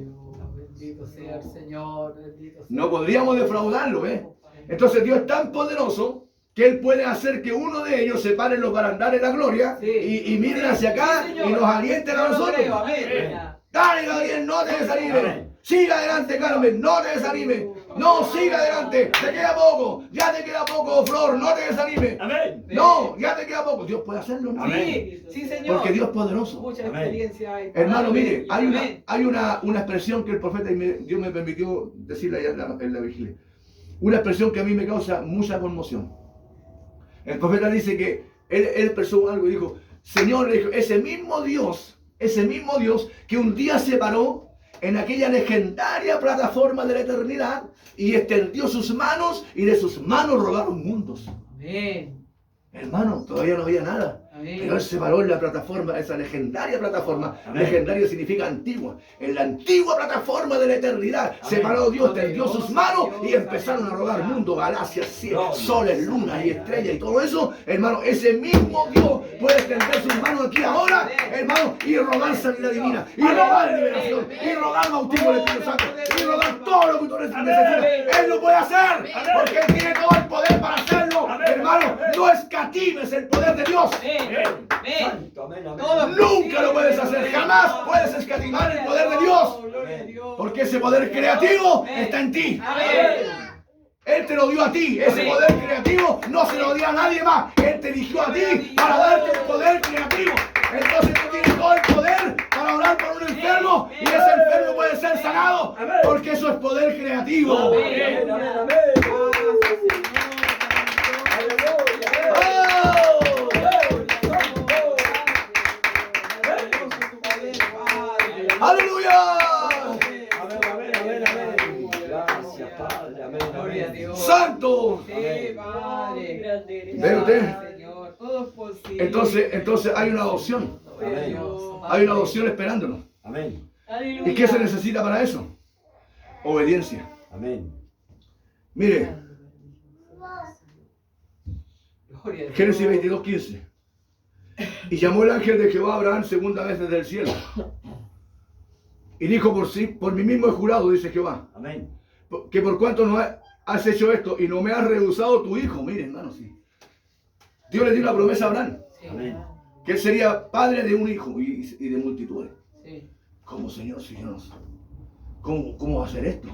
Bendito sea el Señor. Bendito sea. No podríamos defraudarlo, ¿eh? Entonces Dios es tan poderoso que Él puede hacer que uno de ellos se pare en los barandales de la gloria Sí. y miren hacia acá Sí, Señor. y nos alienten a Yo lo nosotros. creo. Amén. Dale, Gabriel, no te desanimes. Amén. Siga adelante, Carmen, no te desanimes. No, siga adelante, te queda poco. Ya te queda poco, Flor, no te desanimes. Amén. No, ya te queda poco. Dios puede hacerlo, ¿no? Amén. Sí, sí, Señor. Porque Dios es poderoso. Mucha Amén. experiencia hay. Hermano, mire, Amén. hay una expresión que el profeta, Dios me permitió decirla allá en la vigilia. Una expresión que a mí me causa mucha conmoción. El profeta dice que él expresó algo y dijo, Señor, le dijo, ese mismo Dios que un día se paró en aquella legendaria plataforma de la eternidad y extendió sus manos y de sus manos rodaron mundos. Amén. Hermano, todavía no había nada. Amén. Pero Él se paró en la plataforma, esa legendaria plataforma. Amén. Legendaria significa antigua. En la antigua plataforma de la eternidad se Amén. paró Dios, Amén. tendió sus manos y empezaron a rodar mundos, galaxias, Gloria. soles, lunas y estrellas y todo eso. Hermano, ese mismo Dios puede extender sus manos aquí ahora, hermano, y rodar sanidad divina, y rodar liberación, y rodar bautismo del Espíritu Santo, y rodar todo lo que tú necesitas. Él lo puede hacer, porque Él tiene todo el poder para hacerlo. Hermano, no escatimes el poder de Dios. Amén. Amén. Santo. Amén. Amén. Todo es Nunca lo puedes posible. hacer, jamás puedes escatimar el poder de Dios, Gloria a Dios. porque ese poder creativo está en ti. Amén. Él te lo dio a ti, ese Amén. poder creativo no se lo dio a nadie más. Él te eligió a ti para darte el poder creativo. Entonces tú tienes todo el poder para orar por un enfermo y ese enfermo puede ser sanado, porque eso es poder creativo. Amén. Amén. Amén. ¡Aleluya! Amén. Amén. Amén. Amén. Gracias, Padre. Amén. Gloria a Amén. Dios. ¡Santo! Sí, Padre. ¿Ve usted? Señor, todo es posible. Entonces hay una adopción. Gloria a Dios. Hay una adopción esperándonos. Amén. ¿Y qué se necesita para eso? Obediencia. Amén. Mire, Gloria a Dios. Génesis 22:15. Y llamó el ángel de Jehová a Abraham segunda vez desde el cielo. Y dijo por mí mismo he jurado, dice Jehová, Amén. que por cuanto no has hecho esto y no me has rehusado tu hijo. Mire, hermano, sí. Dios le dio una promesa a Abraham, Sí. Amén. que él sería padre de un hijo y de multitudes. Sí. ¿Cómo, Señor? Si yo no sé. ¿Cómo va a ser esto?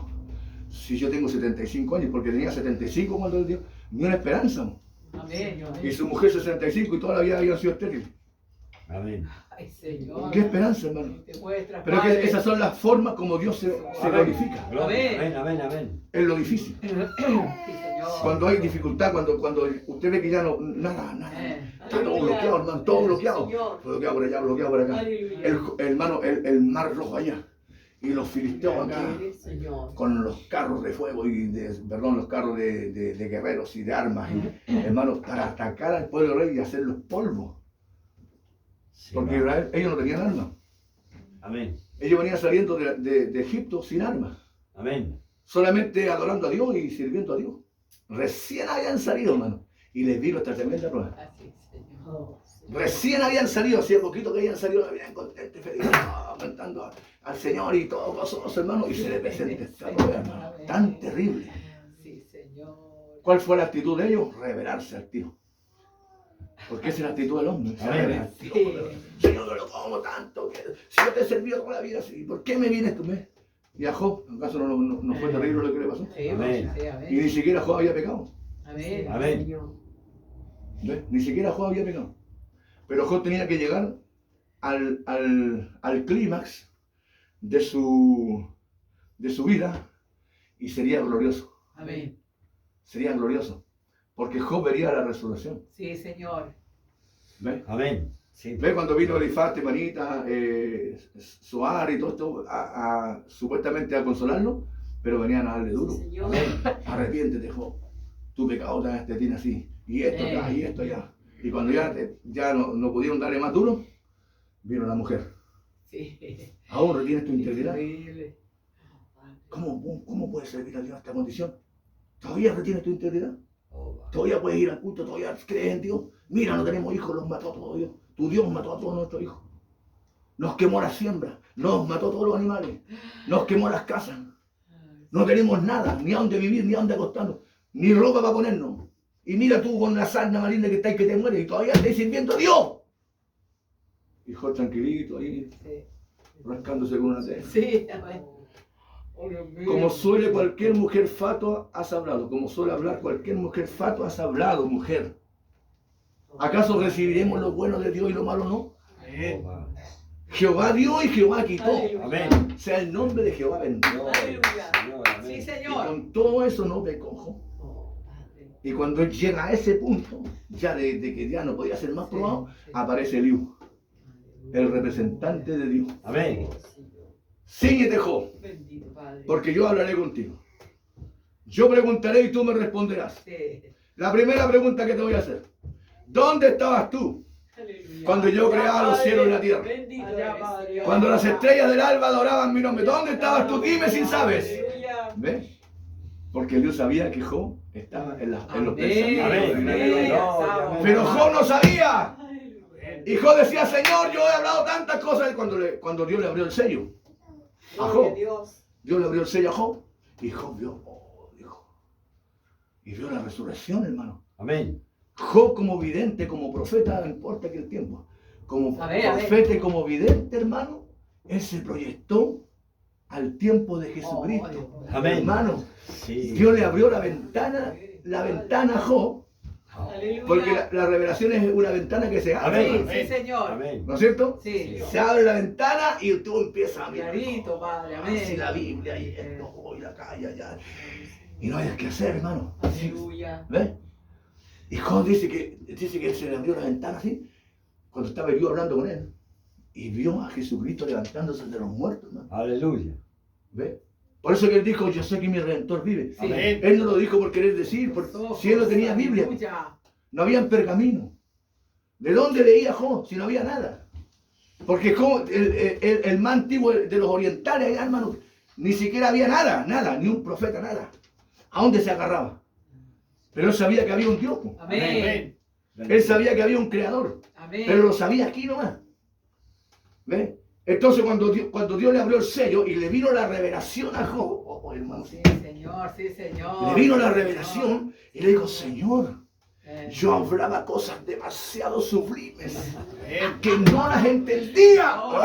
Si yo tengo 75 años, porque tenía 75 cuando Dios dio una esperanza. Amén. Y su mujer 65 y toda la vida habían sido estériles. Amén. Ay, Señor. ¿Qué esperanza, hermano? Te muestras, Pero que Padre. esas son las formas como Dios se glorifica. Gloria. Amén. Amén. Amén. En lo difícil. Sí, Señor. Cuando hay dificultad, cuando usted ve que ya no, nada. Está todo bloqueado, hermano, todo bloqueado. Bloqueado por allá, bloqueado por acá. Hermano, el mar rojo allá. Y los filisteos acá. Señor. Con los carros de fuego los carros de guerreros y de armas, hermano, para atacar al pueblo rey y hacerlos polvo. Sí, Porque va. Israel, ellos no tenían armas. Amén. Ellos venían saliendo de Egipto sin armas, Amén. solamente adorando a Dios y sirviendo a Dios. Recién habían salido, hermano, y les vino esta tremenda prueba. Así, Señor. Recién habían salido, hacía poquito que habían salido, habían contentos y felices, cantando al Señor y todo gozoso, hermano, y se les presenta esta prueba, hermano, tan terrible. Sí, Señor. ¿Cuál fue la actitud de ellos? Rebelarse al tío. Porque esa es la actitud del hombre. Se revela al tío. Señor, yo lo como tanto. Si yo te he servido toda la vida, ¿sí? ¿Por qué me vienes tú? ¿Y a Job? ¿Acaso no fue terrible lo que le pasó? Sí, Amén. sí, Y amén. ni siquiera Job había pecado. Amén. Amén. ¿Ves? Ni siquiera Job había pecado. Pero Job tenía que llegar al clímax de su vida y sería glorioso. Amén. Sería glorioso. Porque Job vería la resurrección. Sí, Señor. ¿Ves? Amén. Sí. ¿Ves cuando vino Elifaz, Temanita, Zoar y todo esto supuestamente a consolarlo? Pero venían a darle duro. Señor. Arrepiéntete, Job. Tu pecado te tiene así. Y esto acá, y esto allá. Y cuando ya no pudieron darle más duro, vino la mujer. Sí. ¿Aún retienes tu integridad? Increíble. ¿Cómo puedes servir a Dios en esta condición? ¿Todavía retienes tu integridad? Oh, ¿Todavía puedes ir al culto? ¿Todavía crees en Dios? Mira, no tenemos hijos, los mató a todos Dios. Tu Dios mató a todos nuestros hijos. Nos quemó la siembra, nos mató a todos los animales, nos quemó las casas. No tenemos nada, ni a dónde vivir, ni a dónde acostarnos, ni ropa para ponernos. Y mira tú con la sarna marina que está ahí que te muere y todavía estás sirviendo a Dios. Hijo tranquilito ahí, Sí. rascándose con una tela. Sí. Amén. Como suele cualquier mujer fatua, has hablado. Como suele hablar cualquier mujer fatua, has hablado, mujer. ¿Acaso recibiremos lo bueno de Dios y lo malo no? oh, wow. Jehová dio y Jehová quitó. Amén. Sea el nombre de Jehová bendito. Aleluya. Señor, amén. Sí, Y Señor. con todo eso no me cojo. Oh, Padre. Y cuando llega a ese punto, ya de que ya no podía ser más probado, Sí. aparece Eliú, el representante de Dios. Amén. Cíñete, Job, Bendito Padre. porque yo hablaré contigo. Yo preguntaré y tú me responderás. Sí. La primera pregunta que te voy a hacer. ¿Dónde estabas tú Aleluya. cuando yo creaba los cielos y la tierra? Bendito eres, Padre. Cuando las estrellas del alba adoraban mi nombre. ¿Dónde estabas tú? Dime si sabes. Aleluya. ¿Ves? Porque Dios sabía que Job estaba en los Amén. pensamientos. Amén. Amén. Amén. Pero Job no sabía. Aleluya. Y Job decía, Señor, yo he hablado tantas cosas. Cuando Dios le abrió el sello a Job, Dios le abrió el sello a Job. Y Job vio, dijo. Y vio la resurrección, hermano. Amén. Job como vidente, como profeta, no importa que el tiempo. Como A ver. profeta y como vidente, hermano, él se proyectó al tiempo de Jesucristo. Amén. Hermano, Sí. Dios le abrió la ventana a Job, Aleluya. porque la revelación es una ventana que se abre. Amén. Sí, Señor. Amén. ¿No es cierto? Sí. Se abre la ventana y tú empiezas a mirar. Clarito, Padre. Amén. Así la Biblia y esto, y la calle allá. Y no hay que hacer, hermano. Aleluya. ¿Ves? Y Job dice que él se le abrió la ventana así, cuando estaba Dios hablando con él, y vio a Jesucristo levantándose de los muertos, hermano. Aleluya. ¿Ves? Por eso que él dijo, yo sé que mi Redentor vive. Sí. Amén. Él no lo dijo por querer decir, si él no tenía Biblia, Aleluya. no había pergamino. ¿De dónde leía Job si no había nada? Porque Job, el más antiguo de los orientales, allá, hermano, ni siquiera había nada, ni un profeta, nada. ¿A dónde se agarraba? Pero él sabía que había un Dios. Po. Amén. Él sabía que había un creador. Amén. Pero lo sabía aquí nomás. ¿Ves? Entonces cuando Dios le abrió el sello y le vino la revelación a Job, hermano, Sí, Señor, sí, Señor. le vino la revelación y le dijo, Señor, Amén. yo hablaba cosas demasiado sublimes que no las entendía. Oh,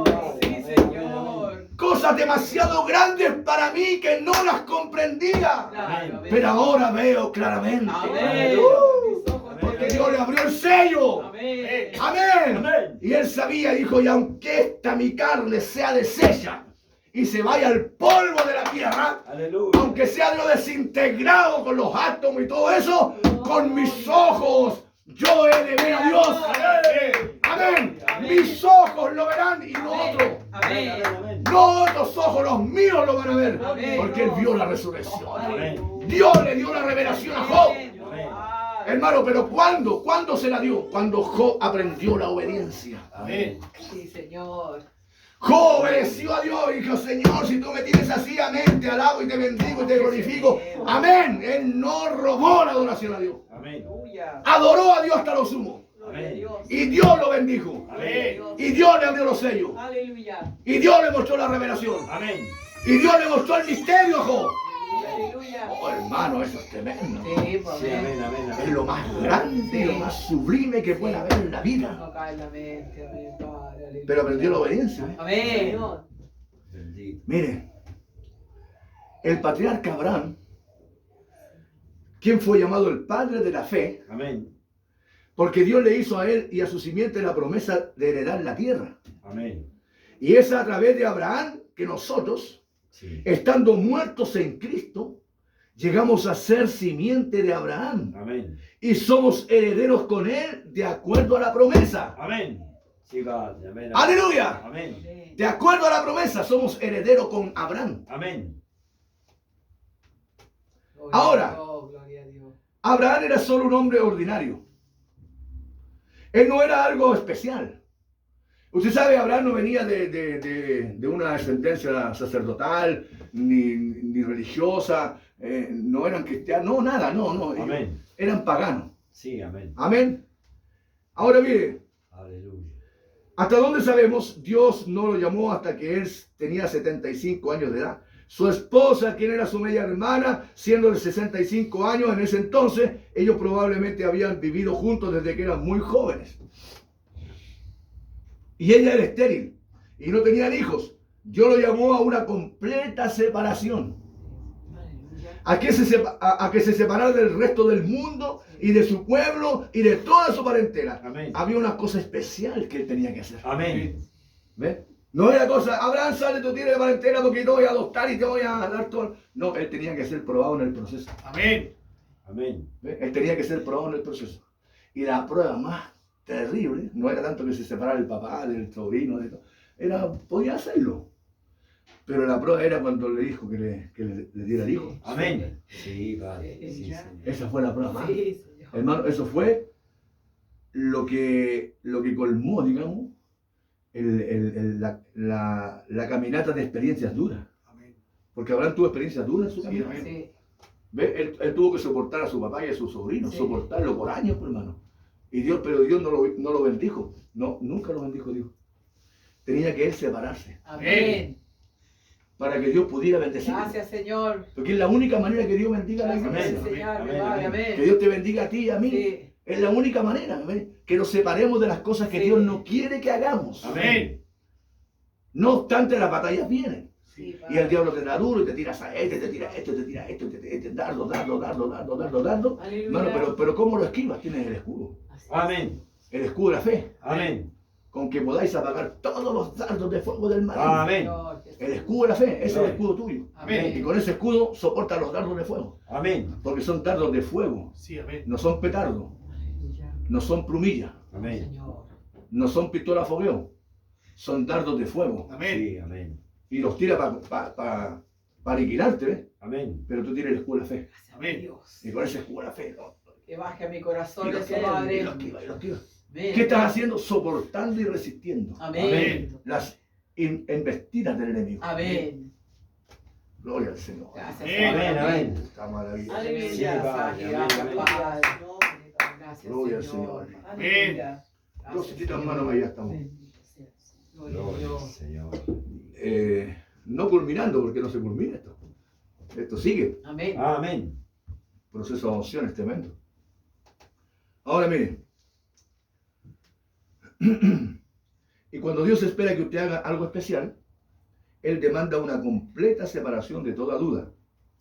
Dios. Sí, Señor. Cosas demasiado grandes para mí que no las comprendía. Claro, amén. Pero ahora veo claramente. Amén. Mis ojos Porque te Dios le abrió el sello. Amén. Amén. Amén. Y él sabía, dijo, y aunque esta mi carne sea deshecha y se vaya al polvo de la tierra, Aleluya. aunque sea yo desintegrado con los átomos y todo eso, con mis ojos yo he de ver a Dios. Amén. Mis ojos lo verán y no otros. Amén. Amén. No otros ojos, los míos lo van a ver. Amén. Porque él vio la resurrección. Amén. Dios le dio la revelación a Job. Amén. Hermano, pero ¿cuándo? ¿Cuándo se la dio? Cuando Job aprendió la obediencia. Amén. Sí, Señor. Job obedeció a Dios y dijo, Señor, si tú me tienes así, amén, te alabo y te bendigo y te glorifico. Amén. Él no robó la adoración a Dios. Amén. Aleluya. Adoró a Dios hasta lo sumo. Gloria a Dios. Y Dios lo bendijo. Amén. Y Dios le abrió los sellos. Aleluya. Y Dios le mostró la revelación. Amén. Y Dios le mostró el misterio a Job. Aleluya. Oh, hermano, eso es tremendo. Sí, pues, Sí, amén, amén. amén, Es amén. lo más grande y lo más sublime que puede haber en la vida. No cae en la mente, amén, Padre. Aleluya. Pero aprendió la obediencia. ¿Eh? Amén. Bendito. Mire, el patriarca Abraham, quien fue llamado el padre de la fe, Amén. Porque Dios le hizo a él y a su simiente la promesa de heredar la tierra. Amén. Y es a través de Abraham que nosotros, Sí. estando muertos en Cristo, llegamos a ser simiente de Abraham. Amén. Y somos herederos con él de acuerdo a la promesa. Amén. Sí, Padre. Amén. ¡Aleluya! Amén. Amén. De acuerdo a la promesa, somos herederos con Abraham. Amén. Gloria Ahora. a Dios, gloria a Dios. Abraham era solo un hombre ordinario. Él no era algo especial. Usted sabe, Abraham no venía de una descendencia sacerdotal, ni religiosa, no eran cristianos, no, nada, no. Amén. Eran paganos. Sí, amén. Amén. Ahora mire, Aleluya. hasta donde sabemos, Dios no lo llamó hasta que él tenía 75 años de edad. Su esposa, quien era su media hermana, siendo de 65 años en ese entonces, ellos probablemente habían vivido juntos desde que eran muy jóvenes. Y ella era estéril y no tenían hijos. Dios lo llamó a una completa separación. Aleluya. A que se separara del resto del mundo y de su pueblo y de toda su parentela. Amén. Había una cosa especial que él tenía que hacer. Amén. ¿Ves? No era cosa, Abraham, sale, tú tienes de parentela porque te voy a adoptar y te voy a dar todo. No, él tenía que ser probado en el proceso. Amén. Amén. ¿Ves? Él tenía que ser probado en el proceso. Y la prueba más terrible no era tanto que se separara el papá del sobrino, podía hacerlo. Pero la prueba era cuando le dijo que le diera el hijo. Amén. Sí, Padre. Sí, Señor. Esa fue la prueba más. Sí, Señor. Hermano, eso fue lo que colmó, digamos, la caminata de experiencias duras. Amén. Porque Abraham tuvo experiencias duras en su Sí, camino. amén. Sí. ¿Ve? Él tuvo que soportar a su papá y a su sobrino, Sí. soportarlo por años, pues, hermano. Pero Dios no lo bendijo. No, nunca lo bendijo Dios. Tenía que él separarse Amén. para que Dios pudiera bendecirlo. Gracias, Señor. Porque es la única manera que Dios bendiga a la Gracias, iglesia. Amén. Señor. Amén, Padre, amén. Que amén. Dios te bendiga a ti y a mí. Sí. Es la única manera, ¿ves? Que nos separemos de las cosas que Sí. Dios no quiere que hagamos. Amén. No obstante, las batallas vienen. Sí, Y Padre. el diablo te da duro y te tiras a este, te tira esto, te tira esto, dardo. Aleluya. Hermano, pero ¿cómo lo esquivas? Tienes el escudo. Así es. Amén. El escudo de la fe. Amén. Con que podáis apagar todos los dardos de fuego del mal. Amén. Señor, que El escudo de la fe, ese es el escudo tuyo. Y Amén. con ese escudo soporta los dardos de fuego. Amén. Porque son dardos de fuego. Sí, amén. No son petardos. Aleluya. No son plumillas. Amén. Señor. No son pistolas fogueo. Son dardos de fuego. Amén. Sí, amén. Y los tira para aniquilarte, ¿ves? Amén. Pero tú tienes el escudo de la fe. Gracias a Amén. Dios. Y con ese escudo de la fe, ¿no? Que baje a mi corazón Y lo ese esquiva, Padre. y lo esquiva, y lo esquiva. Amén. ¿Qué estás haciendo? Soportando y resistiendo Amén. las embestidas del enemigo. Amén. Gloria al Señor. Gracias, Amén, Padre. amén. Esta maravilla. Aleluya. Sí, Padre, Gracias, amén, Padre. Gracias, Gloria al Señor. Señor. Aleluya. Dios, si quitas mano, ahí ya estamos. Bendito seas. Gloria a Gloria al Dios. Señor. No culminando, porque no se culmina esto. Esto sigue. Amén. Amén. Proceso de adopción es tremendo. Ahora mire. Y cuando Dios espera que usted haga algo especial, Él demanda una completa separación de toda duda.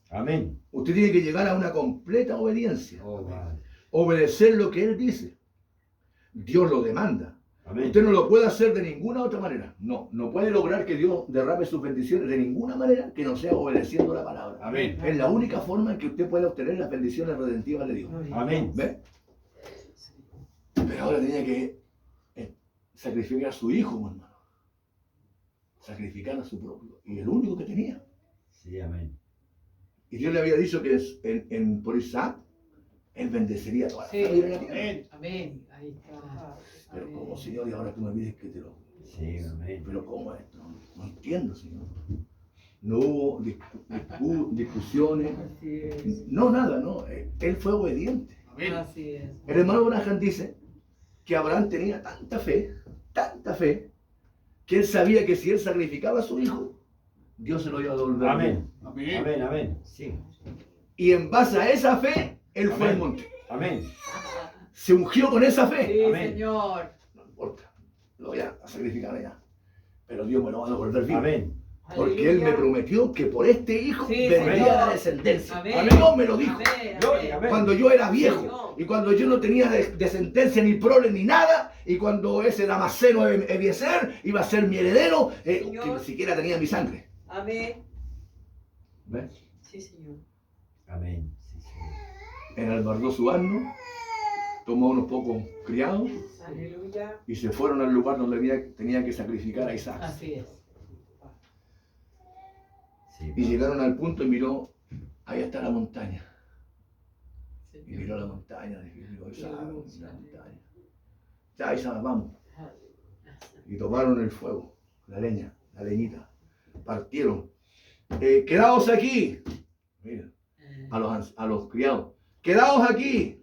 Amén. Usted tiene que llegar a una completa obediencia. Oh, Padre. Obedecer lo que Él dice. Dios lo demanda. Amén. Usted no lo puede hacer de ninguna otra manera. No puede lograr que Dios derrame sus bendiciones de ninguna manera que no sea obedeciendo la palabra. Amén. Es la única forma en que usted puede obtener las bendiciones redentivas de Dios. Amén. ¿Ve? Pero ahora tenía que sacrificar a su hijo, mi hermano. Sacrificar a su propio. Y el único que tenía. Sí, amén. Y Dios le había dicho que por Isaac, Él bendecería a toda la Sí. familia de la tierra. Amén. Amén. Ahí está. Pero Amén. como Señor, y ahora tú me pides que te lo... Sí, amén. Pero ¿cómo es esto? No entiendo, Señor. No hubo discusiones. Así es. No, nada, no. Él fue obediente. Amén. Así es. El hermano Branham dice que Abraham tenía tanta fe, que él sabía que si él sacrificaba a su hijo, Dios se lo iba a devolver. Amén. Amén. Amén, amén. Sí. Y en base a esa fe, él fue al Amén. monte. Amén. Se ungió con esa fe. Sí, Amén. Señor. No importa, lo voy a sacrificar allá. Pero Dios me lo va a devolver bien. Amén. Porque Él me prometió que por este hijo Sí, vendría Señor. la descendencia. Amén. Dios me lo dijo. Amén, Gloria, amén. amén. Cuando yo era viejo Señor. y cuando yo no tenía descendencia ni prole ni nada, y cuando ese Damasceno Eliezer iba a ser mi heredero, que Señor. ni siquiera tenía mi sangre. Amén. ¿Ves? Sí, Señor. Amén. Sí, Señor. Enalbardó su asno, tomó unos pocos criados Aleluya. y se fueron al lugar donde tenía que sacrificar a Isaac. Así es. Sí, Y llegaron al punto y miró, ahí está la montaña. Y Señor. miró la montaña, dijo, Isaac, la montaña. Ya, Isaac, vamos. Y tomaron el fuego, la leña, la leñita. Partieron. Quedaos aquí. Mira, a los criados. Quedaos aquí.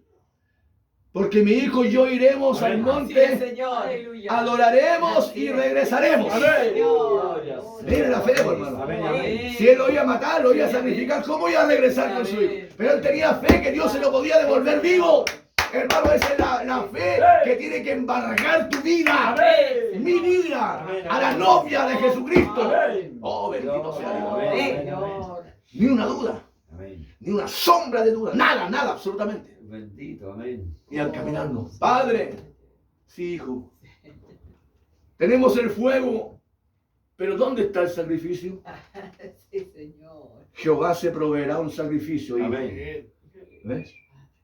Porque mi hijo y yo iremos al Amén. Así es, monte, Señor. Aleluya. adoraremos Así y es. regresaremos. Amén. Señor. Mire la fe, hermano. Amén, amén. Si él lo iba a matar, lo iba a sacrificar, ¿cómo iba a regresar con su hijo? Pero él tenía fe que Dios se lo podía devolver vivo. Hermano, esa es la fe que tiene que embargar tu vida. Amén. Mi vida. Amén, A la amén. novia de Jesucristo. Amén. Oh, bendito sea Dios. Amén. Señor. Ni una duda, Amén. ni una sombra de duda. Nada, nada, absolutamente. Bendito, amén. Y al caminarnos, Padre, sí, hijo, tenemos el fuego, pero ¿dónde está el sacrificio? Sí, Señor. Jehová se proveerá un sacrificio, hijo. Amén. ¿Ves?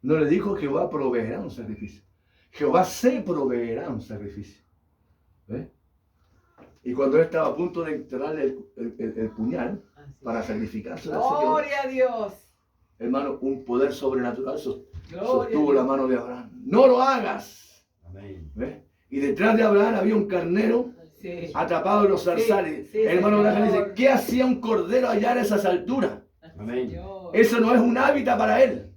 No le dijo Jehová proveerá un sacrificio. Jehová se proveerá un sacrificio. ¿Ves? Y cuando él estaba a punto de enterrarle el puñal Así para es. sacrificarse al Señor, Gloria a Dios. hermano, un poder sobrenatural Gloria sostuvo a la Dios. mano de Abraham. No lo hagas. Amén. ¿Ves? Y detrás de Abraham había un carnero Sí. atrapado en los zarzales. Sí, El hermano Señor. Abraham dice, ¿qué hacía un cordero allá en esas alturas? Amén. Señor. Eso no es un hábitat para él.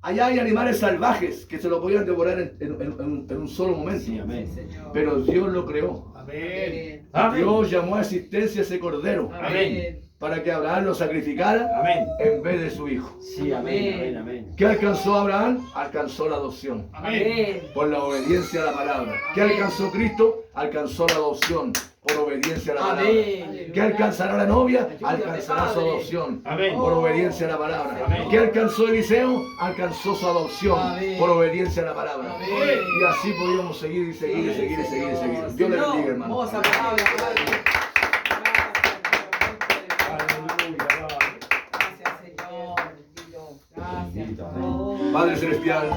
Allá hay animales salvajes que se lo podían devorar en un solo momento. Sí, amén. Sí, Señor. Pero Dios lo creó. Amén. Amén. Dios llamó a existencia ese cordero Amén. para que Abraham lo sacrificara Amén. en vez de su hijo. Sí, amén, amén, amén. ¿Qué alcanzó Abraham? Alcanzó la adopción. Amén. Por la obediencia a la palabra. ¿Qué alcanzó Cristo? Alcanzó la adopción por obediencia a la palabra. Amén. ¿Qué alcanzará la novia? Alcanzará su adopción Amén. por obediencia a la palabra. Amén. ¿Qué alcanzó Eliseo? Alcanzó su adopción Amén. por obediencia a la palabra. Amén. Y así podíamos seguir y seguir y seguir y seguir y seguir. Dios le bendiga, hermano. Hermosa palabra, Padre. Aleluya. Gracias, Señor. Bendito. Gracias, Bendito, por amén. favor. Padre Celestial,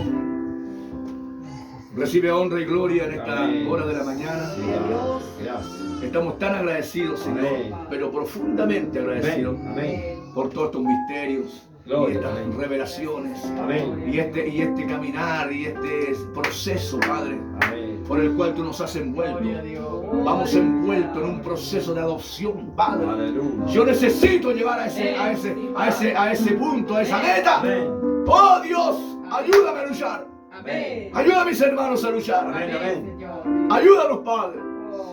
recibe honra y gloria en esta Amén. hora de la mañana. Sí, gracias. Estamos tan agradecidos, Señor, Amén. pero profundamente agradecidos Amén. Amén. por todos estos misterios y Gloria, estas amén. revelaciones Amén. y este caminar y este proceso, Padre, Amén. por el cual tú nos has envuelto. Gloria a Dios. Vamos envueltos en un proceso de adopción, Padre. Aleluya. Yo necesito llevar a ese punto, a esa meta. Amén. Oh Dios, ayúdame a luchar. Amén. Ayuda a mis hermanos a luchar. Amén, amén. Señor. Ayúdanos, Padre.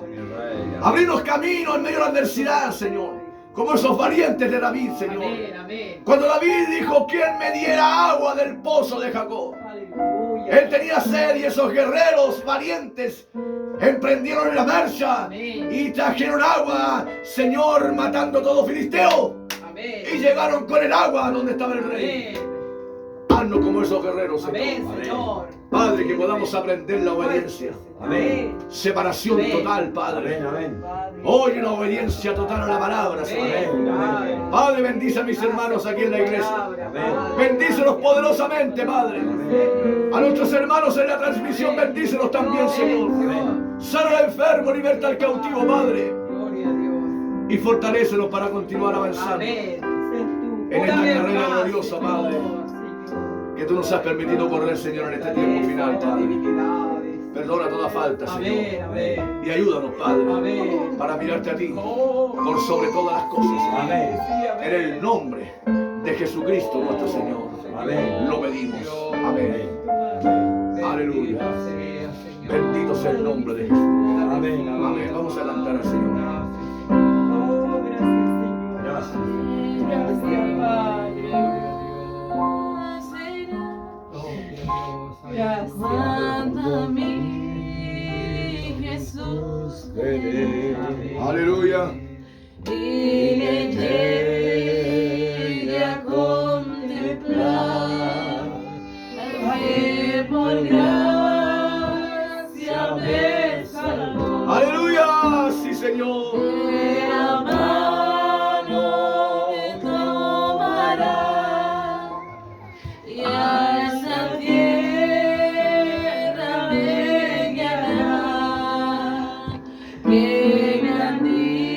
Mi rey. Abrirnos camino en medio de la adversidad, Señor. Como esos valientes de David, Señor. Amén, amén. Cuando David dijo, ¿quién me diera agua del pozo de Jacob? Aleluya. Él tenía sed y esos guerreros valientes emprendieron en la marcha Amén. y trajeron agua, Señor, matando a todo filisteo. Amén. Y llegaron con el agua donde estaba el rey. Amén. Haznos como esos guerreros, Amén, Señor. Señor. Padre, que podamos aprender la obediencia. Amén. Separación Amén. total, Padre. Amén, amén. Hoy una obediencia total a la palabra, Señor. Amén. Padre, bendice a mis hermanos aquí en la iglesia. Bendícelos poderosamente, Padre. A nuestros hermanos en la transmisión, bendícelos también, Señor. Sana al enfermo, liberta al cautivo, Padre. Gloria a Dios. Y fortalécelos para continuar avanzando. Amén. En esta Una vez carrera más, gloriosa, Señor, Padre, Señor. que tú nos has permitido correr, Señor, en este tiempo final, Padre. Divinidades. Perdona toda falta, Amén, Señor. amén. Y ayúdanos, Padre, Amén. para mirarte a ti Oh, por sobre todas las cosas. Amén. sí, amén. En el nombre de Jesucristo, nuestro Señor. Amén. Lo pedimos. Amén. Aleluya. Bendito sea, Señor. Bendito sea el nombre de Jesús. Amén. Amén. Vamos a cantar al Señor. Gracias, Señor. Gracias, Padre. Gracias. Cuando a mí Jesús Aleluya. dile llegue a contemplar al que por gracia